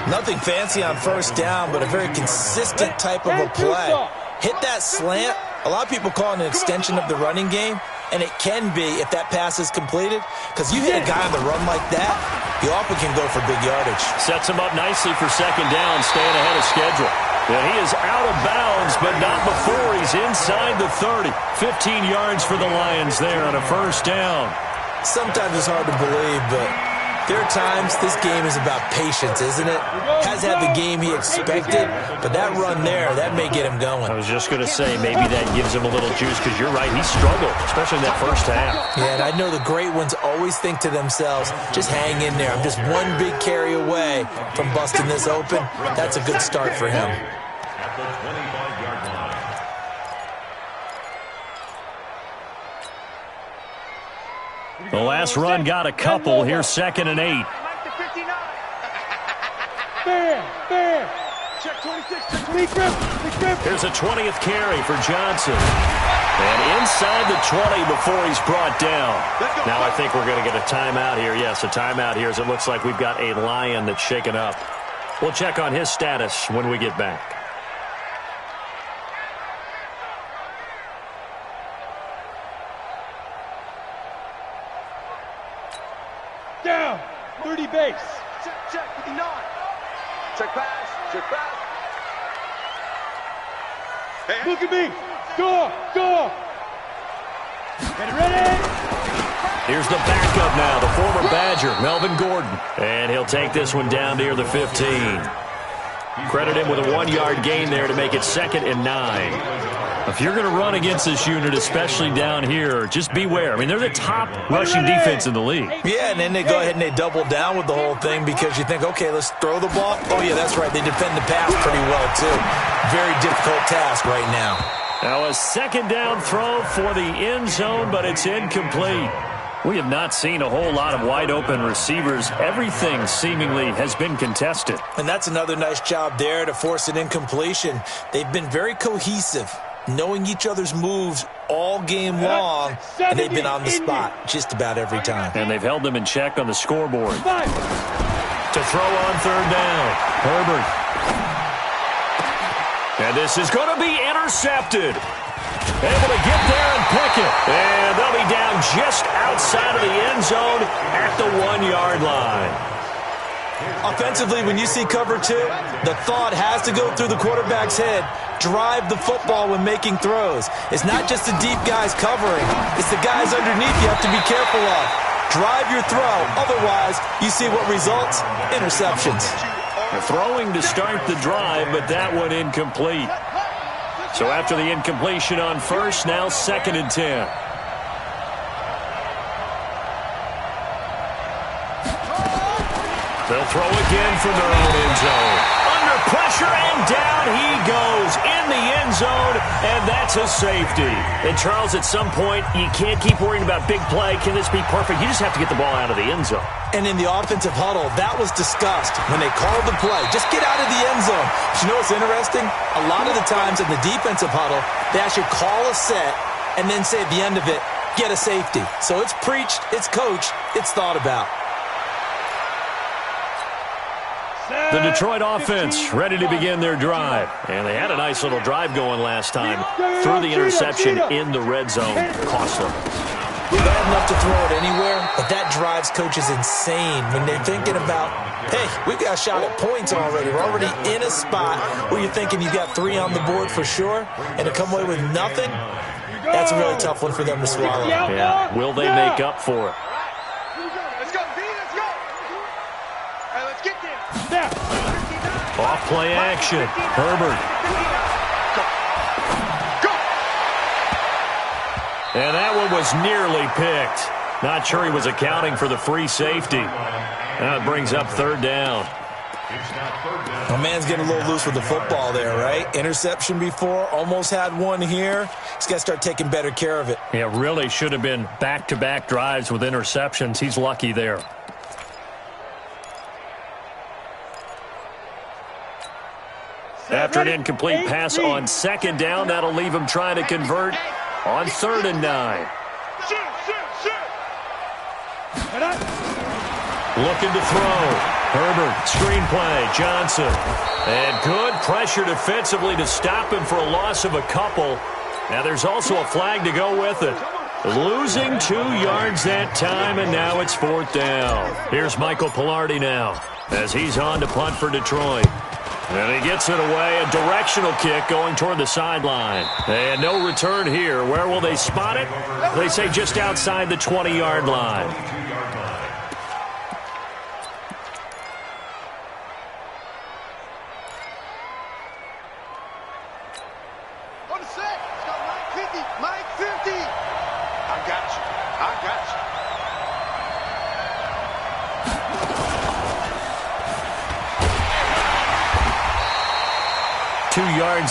Nothing fancy on first down, but a very consistent type of a play. Hit that slant. A lot of people call it an extension of the running game, and it can be if that pass is completed, because you hit a guy on the run like that, you often can go for big yardage. Sets him up nicely for second down, staying ahead of schedule. And he is out of bounds, but not before he's inside the 30. 15 yards for the Lions there on a first down. Sometimes it's hard to believe, but there are times this game is about patience, isn't it? Has had the game he expected, but that run there, that may get him going. I was just going to say, maybe that gives him a little juice, because you're right, he struggled, especially in that first half. Yeah, and I know the great ones always think to themselves, just hang in there. I'm just one big carry away from busting this open. That's a good start for him. At the 25-yard line. The last run got a couple. Here's 2nd and 8. Here's a 20th carry for Johnson. And inside the 20 before he's brought down. Now I think we're going to get a timeout here. Yes, a timeout here as it looks like we've got a Lion that's shaken up. We'll check on his status when we get back. Down, 30 base. Check, 59. Check pass, check pass. Look at me. Go. Get ready. Here's the backup now, the former Badger, Melvin Gordon. And he'll take this one down near the 15. Credit him with a 1-yard gain there to make it 2nd and 9. If you're going to run against this unit, especially down here, just beware. I mean, they're the top rushing defense in the league. Yeah, and then they go ahead and they double down with the whole thing because you think, okay, let's throw the ball. Oh, yeah, that's right. They defend the pass pretty well, too. Very difficult task right now. Now a 2nd down throw for the end zone, but it's incomplete. We have not seen a whole lot of wide-open receivers. Everything seemingly has been contested. And that's another nice job there to force an incompletion. They've been very cohesive, knowing each other's moves all game long, and they've been on the spot just about every time. And they've held them in check on the scoreboard. To throw on 3rd down, Herbert. And this is going to be intercepted. Able to get there and pick it. And they'll be down just outside of the end zone at the 1-yard line. Offensively, when you see cover 2, the thought has to go through the quarterback's head. Drive the football when making throws. It's not just the deep guys covering. It's the guys underneath you have to be careful of. Drive your throw. Otherwise, you see what results? Interceptions. Throwing to start the drive, but that one incomplete. So after the incompletion on first, now 2nd and 10. They'll throw again from their own end zone. Under pressure, and down he goes in the end zone, and that's a safety. And Charles, at some point, you can't keep worrying about big play. Can this be perfect? You just have to get the ball out of the end zone. And in the offensive huddle, that was discussed when they called the play. Just get out of the end zone. But you know what's interesting? A lot of the times in the defensive huddle, they actually call a set and then say at the end of it, get a safety. So it's preached, it's coached, it's thought about. The Detroit offense ready to begin their drive. And they had a nice little drive going last time. Threw the interception in the red zone. Costly. Bad enough to throw it anywhere, but that drives coaches insane when they're thinking about, hey, we've got a shot at points already. We're already in a spot where you're thinking you've got 3 on the board for sure, and to come away with nothing, that's a really tough one for them to swallow. Yeah. Will they make up for it? Let's go, B, let's go. All right, let's get there. Off play action. Herbert. And that one was nearly picked. Not sure he was accounting for the free safety. Now it brings up 3rd down. My man's getting a little loose with the football there, right? Interception before, almost had one here. He's got to start taking better care of it. Yeah, really should have been back-to-back drives with interceptions. He's lucky there. After an incomplete pass on second down, that'll leave him trying to convert on 3rd and 9. Looking to throw. Herbert, screen play, Johnson. And good pressure defensively to stop him for a loss of a couple. Now there's also a flag to go with it. Losing 2 yards that time, and now it's 4th down. Here's Michael Pilardi now as he's on to punt for Detroit. And he gets it away, a directional kick going toward the sideline. And no return here. Where will they spot it? They say just outside the 20-yard line.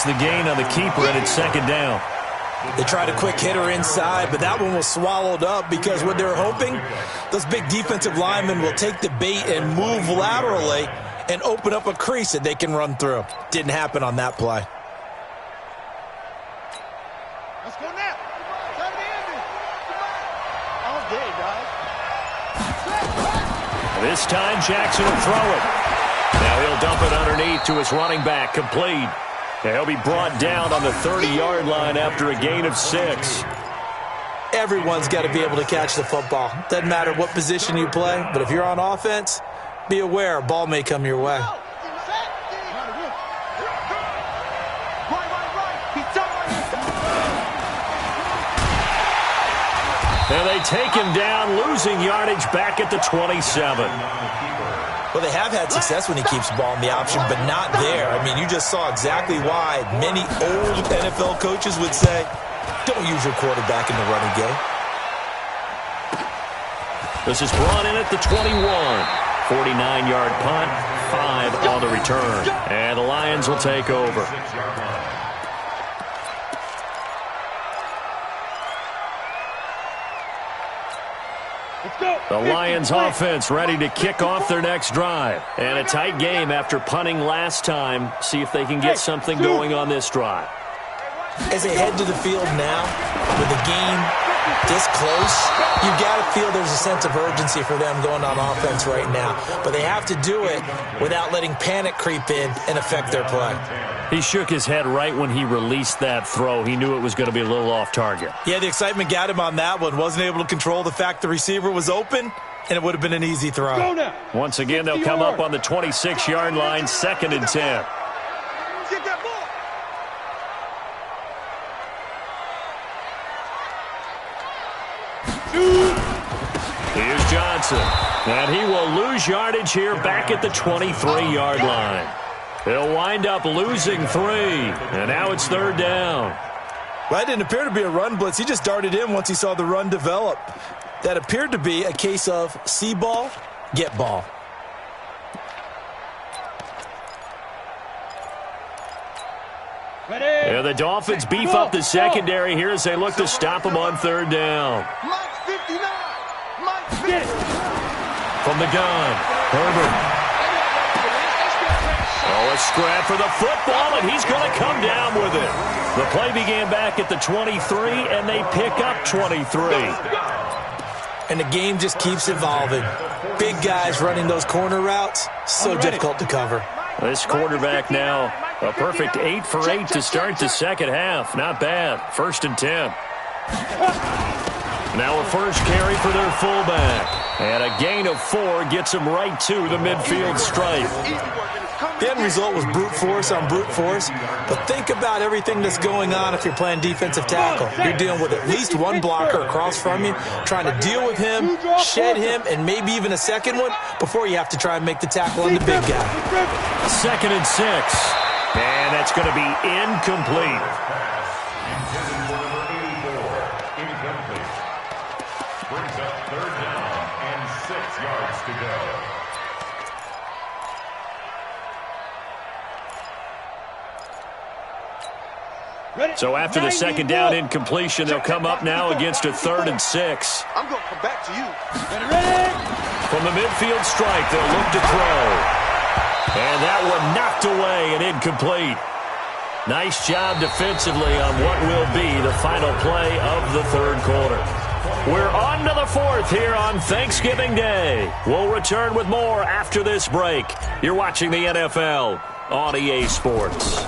The gain on the keeper, and it's 2nd down. They tried a quick hitter inside, but that one was swallowed up because what they're hoping, those big defensive linemen will take the bait and move laterally and open up a crease that they can run through. Didn't happen on that play. Let's go now. This time Jackson will throw it. Now he'll dump it underneath to his running back, complete. He'll be brought down on the 30-yard line after a gain of 6. Everyone's got to be able to catch the football. Doesn't matter what position you play, but if you're on offense, be aware a ball may come your way. And they take him down, losing yardage back at the 27. Well, they have had success when he keeps the ball in the option, but not there. I mean, you just saw exactly why many old NFL coaches would say, don't use your quarterback in the running game. This is brought in at the 21. 49-yard punt, 5 on the return. And the Lions will take over. The Lions offense ready to kick off their next drive. And a tight game after punting last time. See if they can get something going on this drive. As they head to the field now, with the game this close, you got to feel there's a sense of urgency for them going on offense right now. But they have to do it without letting panic creep in and affect their play. He shook his head right when he released that throw. He knew it was going to be a little off target. Yeah, the excitement got him on that one. Wasn't able to control the fact the receiver was open, and it would have been an easy throw. Once again, they'll come up on the 26-yard line, 2nd and 10. Here's Johnson, and he will lose yardage here back at the 23-yard line. He'll wind up losing 3, and now it's 3rd down. Well, that didn't appear to be a run blitz. He just darted in once he saw the run develop. That appeared to be a case of see ball, get ball. Yeah, the Dolphins beef up the secondary here as they look to stop him on 3rd down. From the gun, Herbert. Oh, a scrap for the football, and he's going to come down with it. The play began back at the 23, and they pick up 23. And the game just keeps evolving. Big guys running those corner routes, so difficult to cover. This quarterback now, a perfect 8 for 8 to start the second half. Not bad. 1st and 10. Now a first carry for their fullback. And a gain of 4 gets him right to the midfield stripe. The end result was brute force on brute force, but think about everything that's going on if you're playing defensive tackle. You're dealing with at least one blocker across from you, trying to deal with him, shed him, and maybe even a second one before you have to try and make the tackle on the big guy. 2nd and 6, and that's going to be incomplete. Brings up 3rd down and 6 yards to go. So after the second down incompletion, they'll come up now against a 3rd and 6. I'm going to come back to you. From the midfield stripe, they'll look to throw. And that one knocked away and incomplete. Nice job defensively on what will be the final play of the 3rd quarter. We're on to the 4th here on Thanksgiving Day. We'll return with more after this break. You're watching the NFL on EA Sports.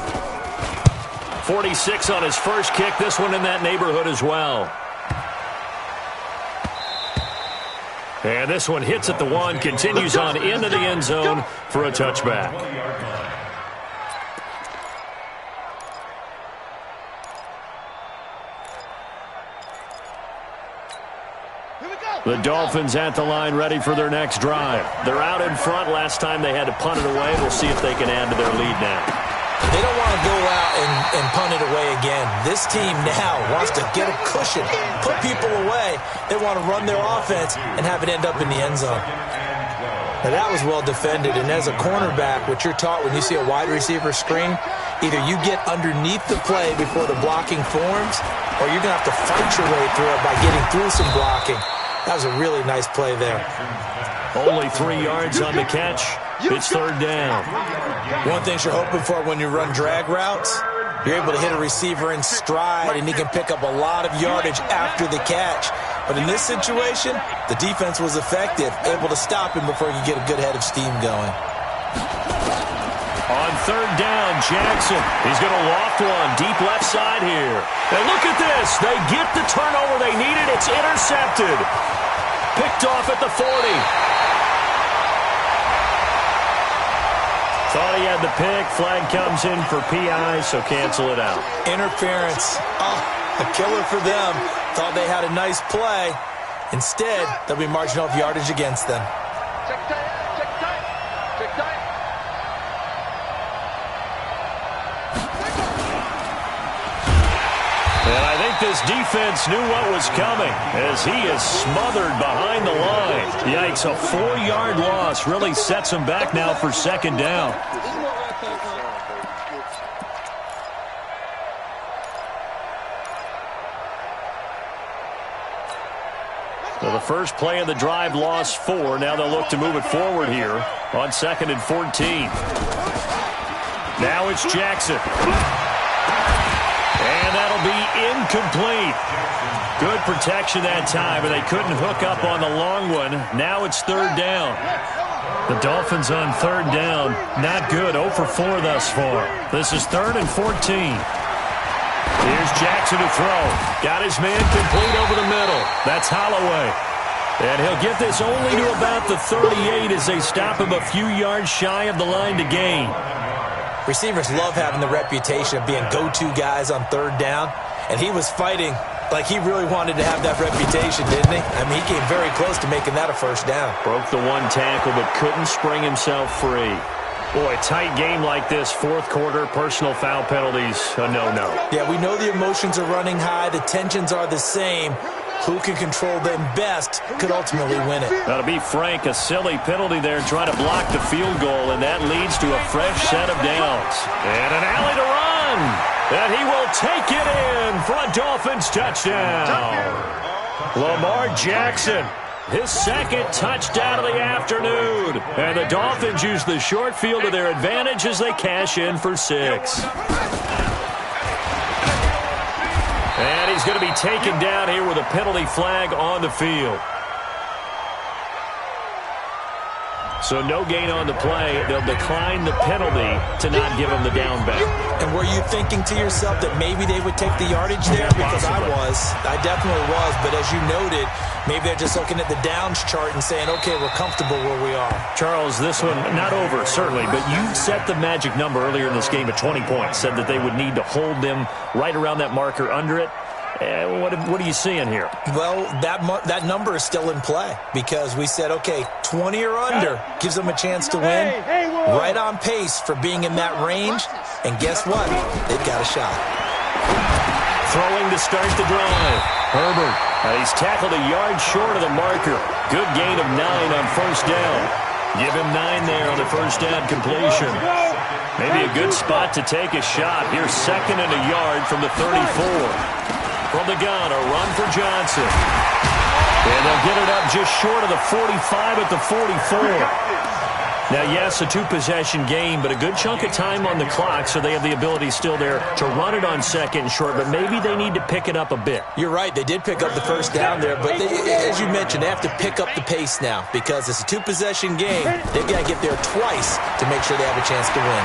46 on his first kick. This one in that neighborhood as well. And this one hits at the 1, continues on into the end zone for a touchback. The Dolphins at the line ready for their next drive. They're out in front. Last time they had to punt it away. We'll see if they can add to their lead now. They don't want to go out and punt it away again. This team now wants to get a cushion, put people away. They want to run their offense and have it end up in the end zone. Now, that was well defended, and as a cornerback, what you're taught when you see a wide receiver screen, either you get underneath the play before the blocking forms, or you're going to have to fight your way through it by getting through some blocking. That was a really nice play there. Only 3 yards on the catch. It's 3rd down. One thing you're hoping for when you run drag routes, you're able to hit a receiver in stride, and he can pick up a lot of yardage after the catch. But in this situation, the defense was effective, able to stop him before he could get a good head of steam going. On 3rd down, Jackson. He's going to loft one deep left side here. And look at this. They get the turnover they needed. It's intercepted. Picked off at the 40. Thought he had the pick. Flag comes in for PI, so cancel it out. Interference. Oh, a killer for them. Thought they had a nice play. Instead, there'll be marginal yardage against them. Check tight. Check tight. Check tight. And I think this defense knew what was coming as he is smothered behind the line. Yikes, a 4-yard loss really sets him back now for 2nd down. So the first play of the drive lost 4. Now they'll look to move it forward here on 2nd and 14. Now it's Jackson. And that'll be incomplete. Good protection that time, and they couldn't hook up on the long one. Now it's 3rd down. The Dolphins on 3rd down. Not good. 0 for 4 thus far. This is 3rd and 14. Here's Jackson to throw. Got his man complete over the middle. That's Holloway. And he'll get this only to about the 38 as they stop him a few yards shy of the line to gain. Receivers love having the reputation of being go-to guys on 3rd down, and he was fighting like he really wanted to have that reputation, didn't he? I mean, he came very close to making that a 1st down. Broke the 1 tackle, but couldn't spring himself free. Boy, a tight game like this, 4th quarter, personal foul penalties, a no-no. Yeah, we know the emotions are running high, the tensions are the same. Who can control them best could ultimately win it. Now, to be frank, a silly penalty there trying to block the field goal, and that leads to a fresh set of downs. And an alley to run. And he will take it in for a Dolphins touchdown. Lamar Jackson, his 2nd touchdown of the afternoon. And the Dolphins use the short field to their advantage as they cash in for 6. And he's going to be taken down here with a penalty flag on the field. So no gain on the play. They'll decline the penalty to not give him the down back. And were you thinking to yourself that maybe they would take the yardage there? Because I definitely was. But as you noted, maybe they're just looking at the downs chart and saying, okay, we're comfortable where we are. Charles, this one, not over, certainly, but you set the magic number earlier in this game at 20 points, said that they would need to hold them right around that marker under it. What are you seeing here? Well, that number is still in play because we said, okay, 20 or under gives them a chance to win. Right on pace for being in that range. And guess what? They've got a shot. Throwing to start the drive. Herbert. He's tackled a yard short of the marker. Good gain of 9 on 1st down. Give him 9 there on the 1st down completion. Maybe a good spot to take a shot. Here's 2nd and a yard from the 34. From the gun, a run for Johnson. And they'll get it up just short of the 45 at the 44. Now, yes, a 2-possession game, but a good chunk of time on the clock, so they have the ability still there to run it on 2nd and short, but maybe they need to pick it up a bit. You're right. They did pick up the first down there, but as you mentioned, they have to pick up the pace now because it's a 2-possession game. They've got to get there twice to make sure they have a chance to win.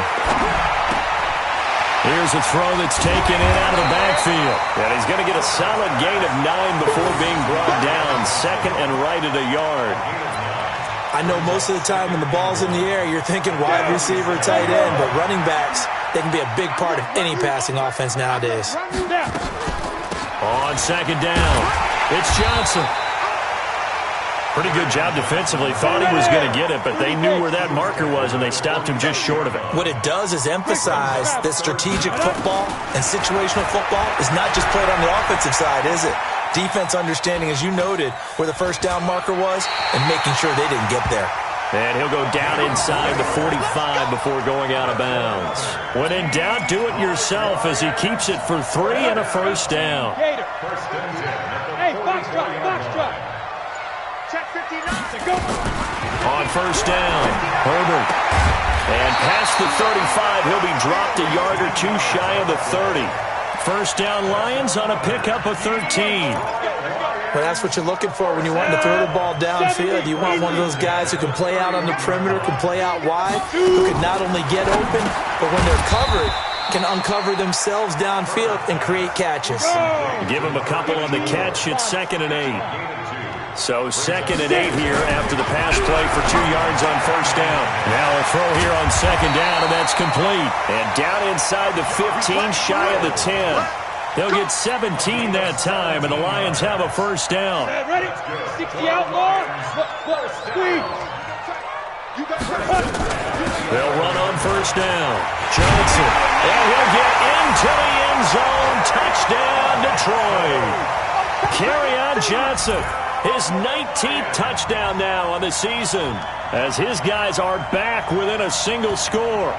Here's a throw that's taken in out of the backfield. And he's going to get a solid gain of 9 before being brought down. 2nd and right at a yard. I know most of the time when the ball's in the air, you're thinking wide receiver, tight end, but running backs, they can be a big part of any passing offense nowadays. On 2nd down, it's Johnson. Pretty good job defensively. Thought he was going to get it, but they knew where that marker was, and they stopped him just short of it. What it does is emphasize that strategic football and situational football is not just played on the offensive side, is it? Defense understanding, as you noted, where the first down marker was and making sure they didn't get there. And he'll go down inside the 45 before going out of bounds. When in doubt, do it yourself as he keeps it for 3 and a first down. Hey, box drop. Check 59. On first down, Herbert. And past the 35, he'll be dropped a yard or 2 shy of the 30. First down Lions on a pickup of 13. Well, that's what you're looking for when you want to throw the ball downfield. You want one of those guys who can play out on the perimeter, can play out wide, who can not only get open, but when they're covered, can uncover themselves downfield and create catches. Give him a couple on the catch. It's 2nd and 8. So 2nd and 8 here after the pass play for 2 yards on first down. Now a throw here on 2nd down, and that's complete. And down inside the 15, shy of the 10. They'll get 17 that time, and the Lions have a first down. Ready? 60 outlaw. Squeeze. They'll run on first down. Johnson. And he'll get into the end zone. Touchdown, Detroit. Kerryon Johnson. His 19th touchdown now on the season as his guys are back within a single score.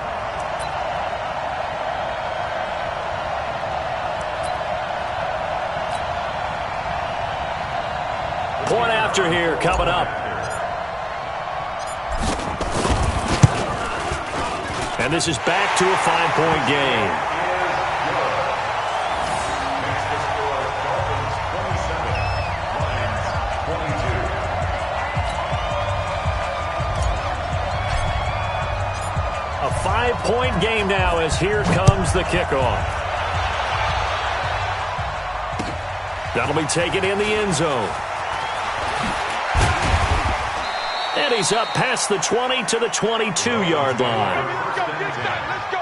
Point after here coming up. And this is back to a 5-point game. A 5-point game now as here comes the kickoff. That'll be taken in the end zone. And he's up past the 20 to the 22-yard line. Let's go.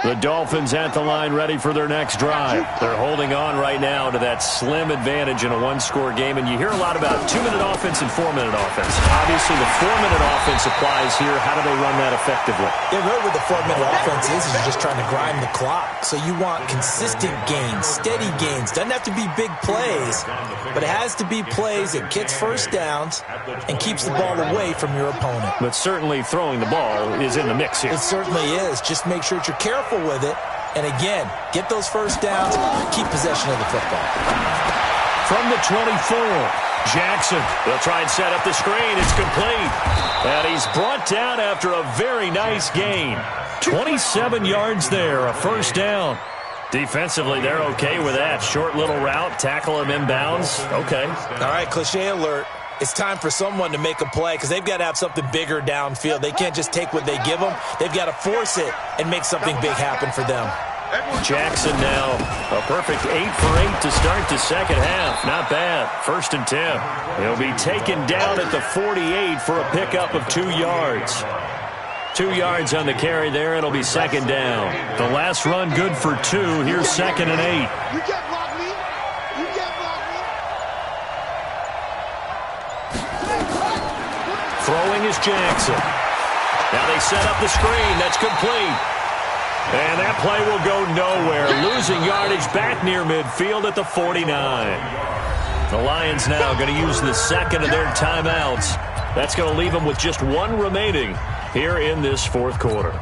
The Dolphins at the line ready for their next drive. They're holding on right now to that slim advantage in a one-score game, and you hear a lot about 2-minute offense and 4-minute offense. Obviously, the 4-minute offense applies here. How do they run that effectively? Yeah, really what the 4-minute offense is you're just trying to grind the clock. So you want consistent gains, steady gains. Doesn't have to be big plays, but it has to be plays that gets first downs and keeps the ball away from your opponent. But certainly throwing the ball is in the mix here. It certainly is. Just make sure that you're careful with it. And again, get those first downs, keep possession of the football. From the 24, Jackson. They'll try and set up the screen. It's complete. And he's brought down after a very nice gain. 27 yards there, a first down. Defensively, they're okay with that. Short little route, tackle him inbounds. Okay. All right, cliche alert. It's time for someone to make a play because they've got to have something bigger downfield. They can't just take what they give them. They've got to force it and make something big happen for them. Jackson now a perfect 8 for 8 to start the second half. Not bad. 1st and 10. He'll be taken down at the 48 for a pickup of 2 yards. 2 yards on the carry there. It'll be second down. The last run good for 2. Here's 2nd and 8. You can't block me. You can't block me. Throwing is Jackson. Now they set up the screen. That's complete. And that play will go nowhere, losing yardage back near midfield at the 49. The Lions now going to use the second of their timeouts. That's going to leave them with just one remaining here in this fourth quarter.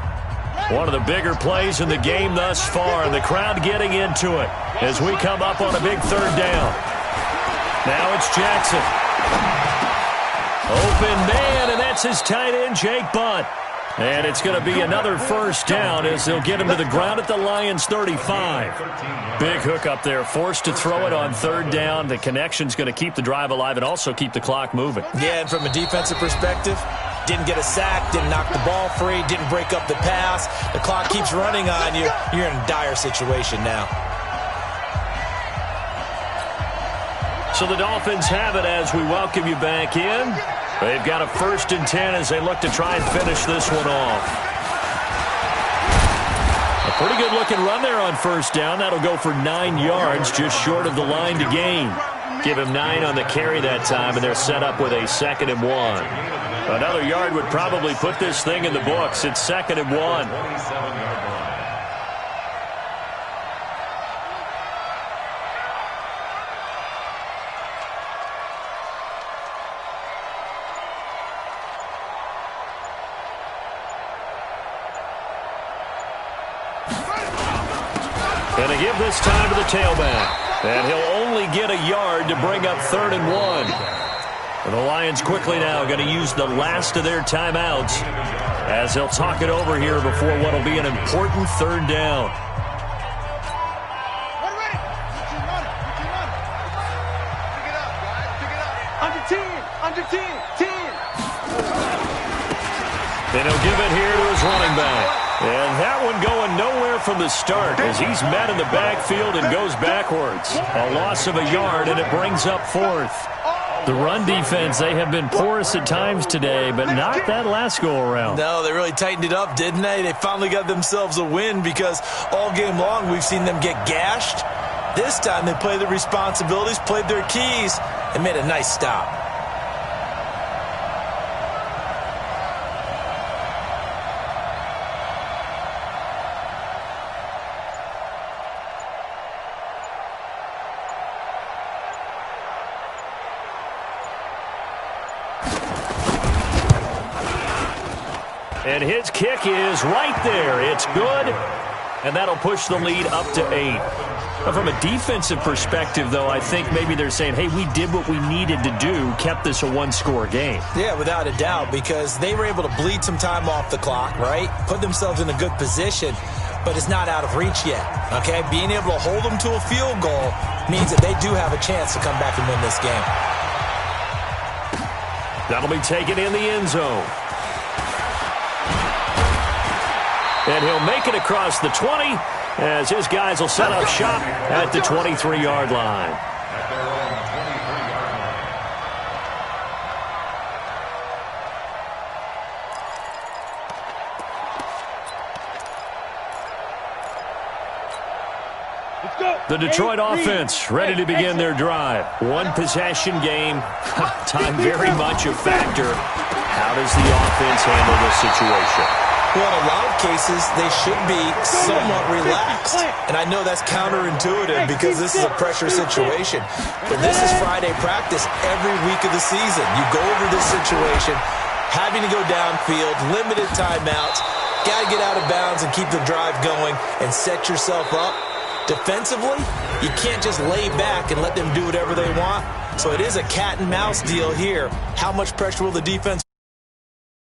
One of the bigger plays in the game thus far, and the crowd getting into it as we come up on a big third down. Now it's Jackson. Open man, and that's his tight end, Jake Butt. And it's going to be another first down as they'll get him to the ground at the Lions' 35. Big hook up there, forced to throw it on third down. The connection's going to keep the drive alive and also keep the clock moving. Yeah, and from a defensive perspective, didn't get a sack, didn't knock the ball free, didn't break up the pass. The clock keeps running on you. You're in a dire situation now. So the Dolphins have it as we welcome you back in. They've got a 1st and 10 as they look to try and finish this one off. A pretty good looking run there on first down. That'll go for 9 yards, just short of the line to gain. Give him 9 on the carry that time, and they're set up with a 2nd and 1. Another yard would probably put this thing in the books. It's 2nd and 1. And they give this time to the tailback. And he'll only get a yard to bring up 3rd and 1. And the Lions quickly now going to use the last of their timeouts as they'll talk it over here before what will be an important 3rd down. Under 10. And he'll give it here to his running back. And that one going nowhere from the start as he's met in the backfield and goes backwards. A loss of a yard, and it brings up 4th. The run defense, they have been porous at times today, but not that last go-around. No, they really tightened it up, didn't they? They finally got themselves a win because all game long we've seen them get gashed. This time they played their responsibilities, played their keys, and made a nice stop. And his kick is right there. It's good, and that'll push the lead up to 8. Now, from a defensive perspective, though, I think maybe they're saying, hey, we did what we needed to do, kept this a one-score game. Yeah, without a doubt, because they were able to bleed some time off the clock, right? Put themselves in a good position, but it's not out of reach yet, okay? Being able to hold them to a field goal means that they do have a chance to come back and win this game. That'll be taken in the end zone. And he'll make it across the 20 as his guys will set up shop at the 23-yard line. The Detroit offense ready to begin their drive. One possession game. Time very much a factor. How does the offense handle this situation? Well, in a lot of cases, they should be somewhat relaxed. And I know that's counterintuitive because this is a pressure situation. But this is Friday practice every week of the season. You go over this situation, having to go downfield, limited timeouts, got to get out of bounds and keep the drive going and set yourself up. Defensively, you can't just lay back and let them do whatever they want. So it is a cat and mouse deal here. How much pressure will the defense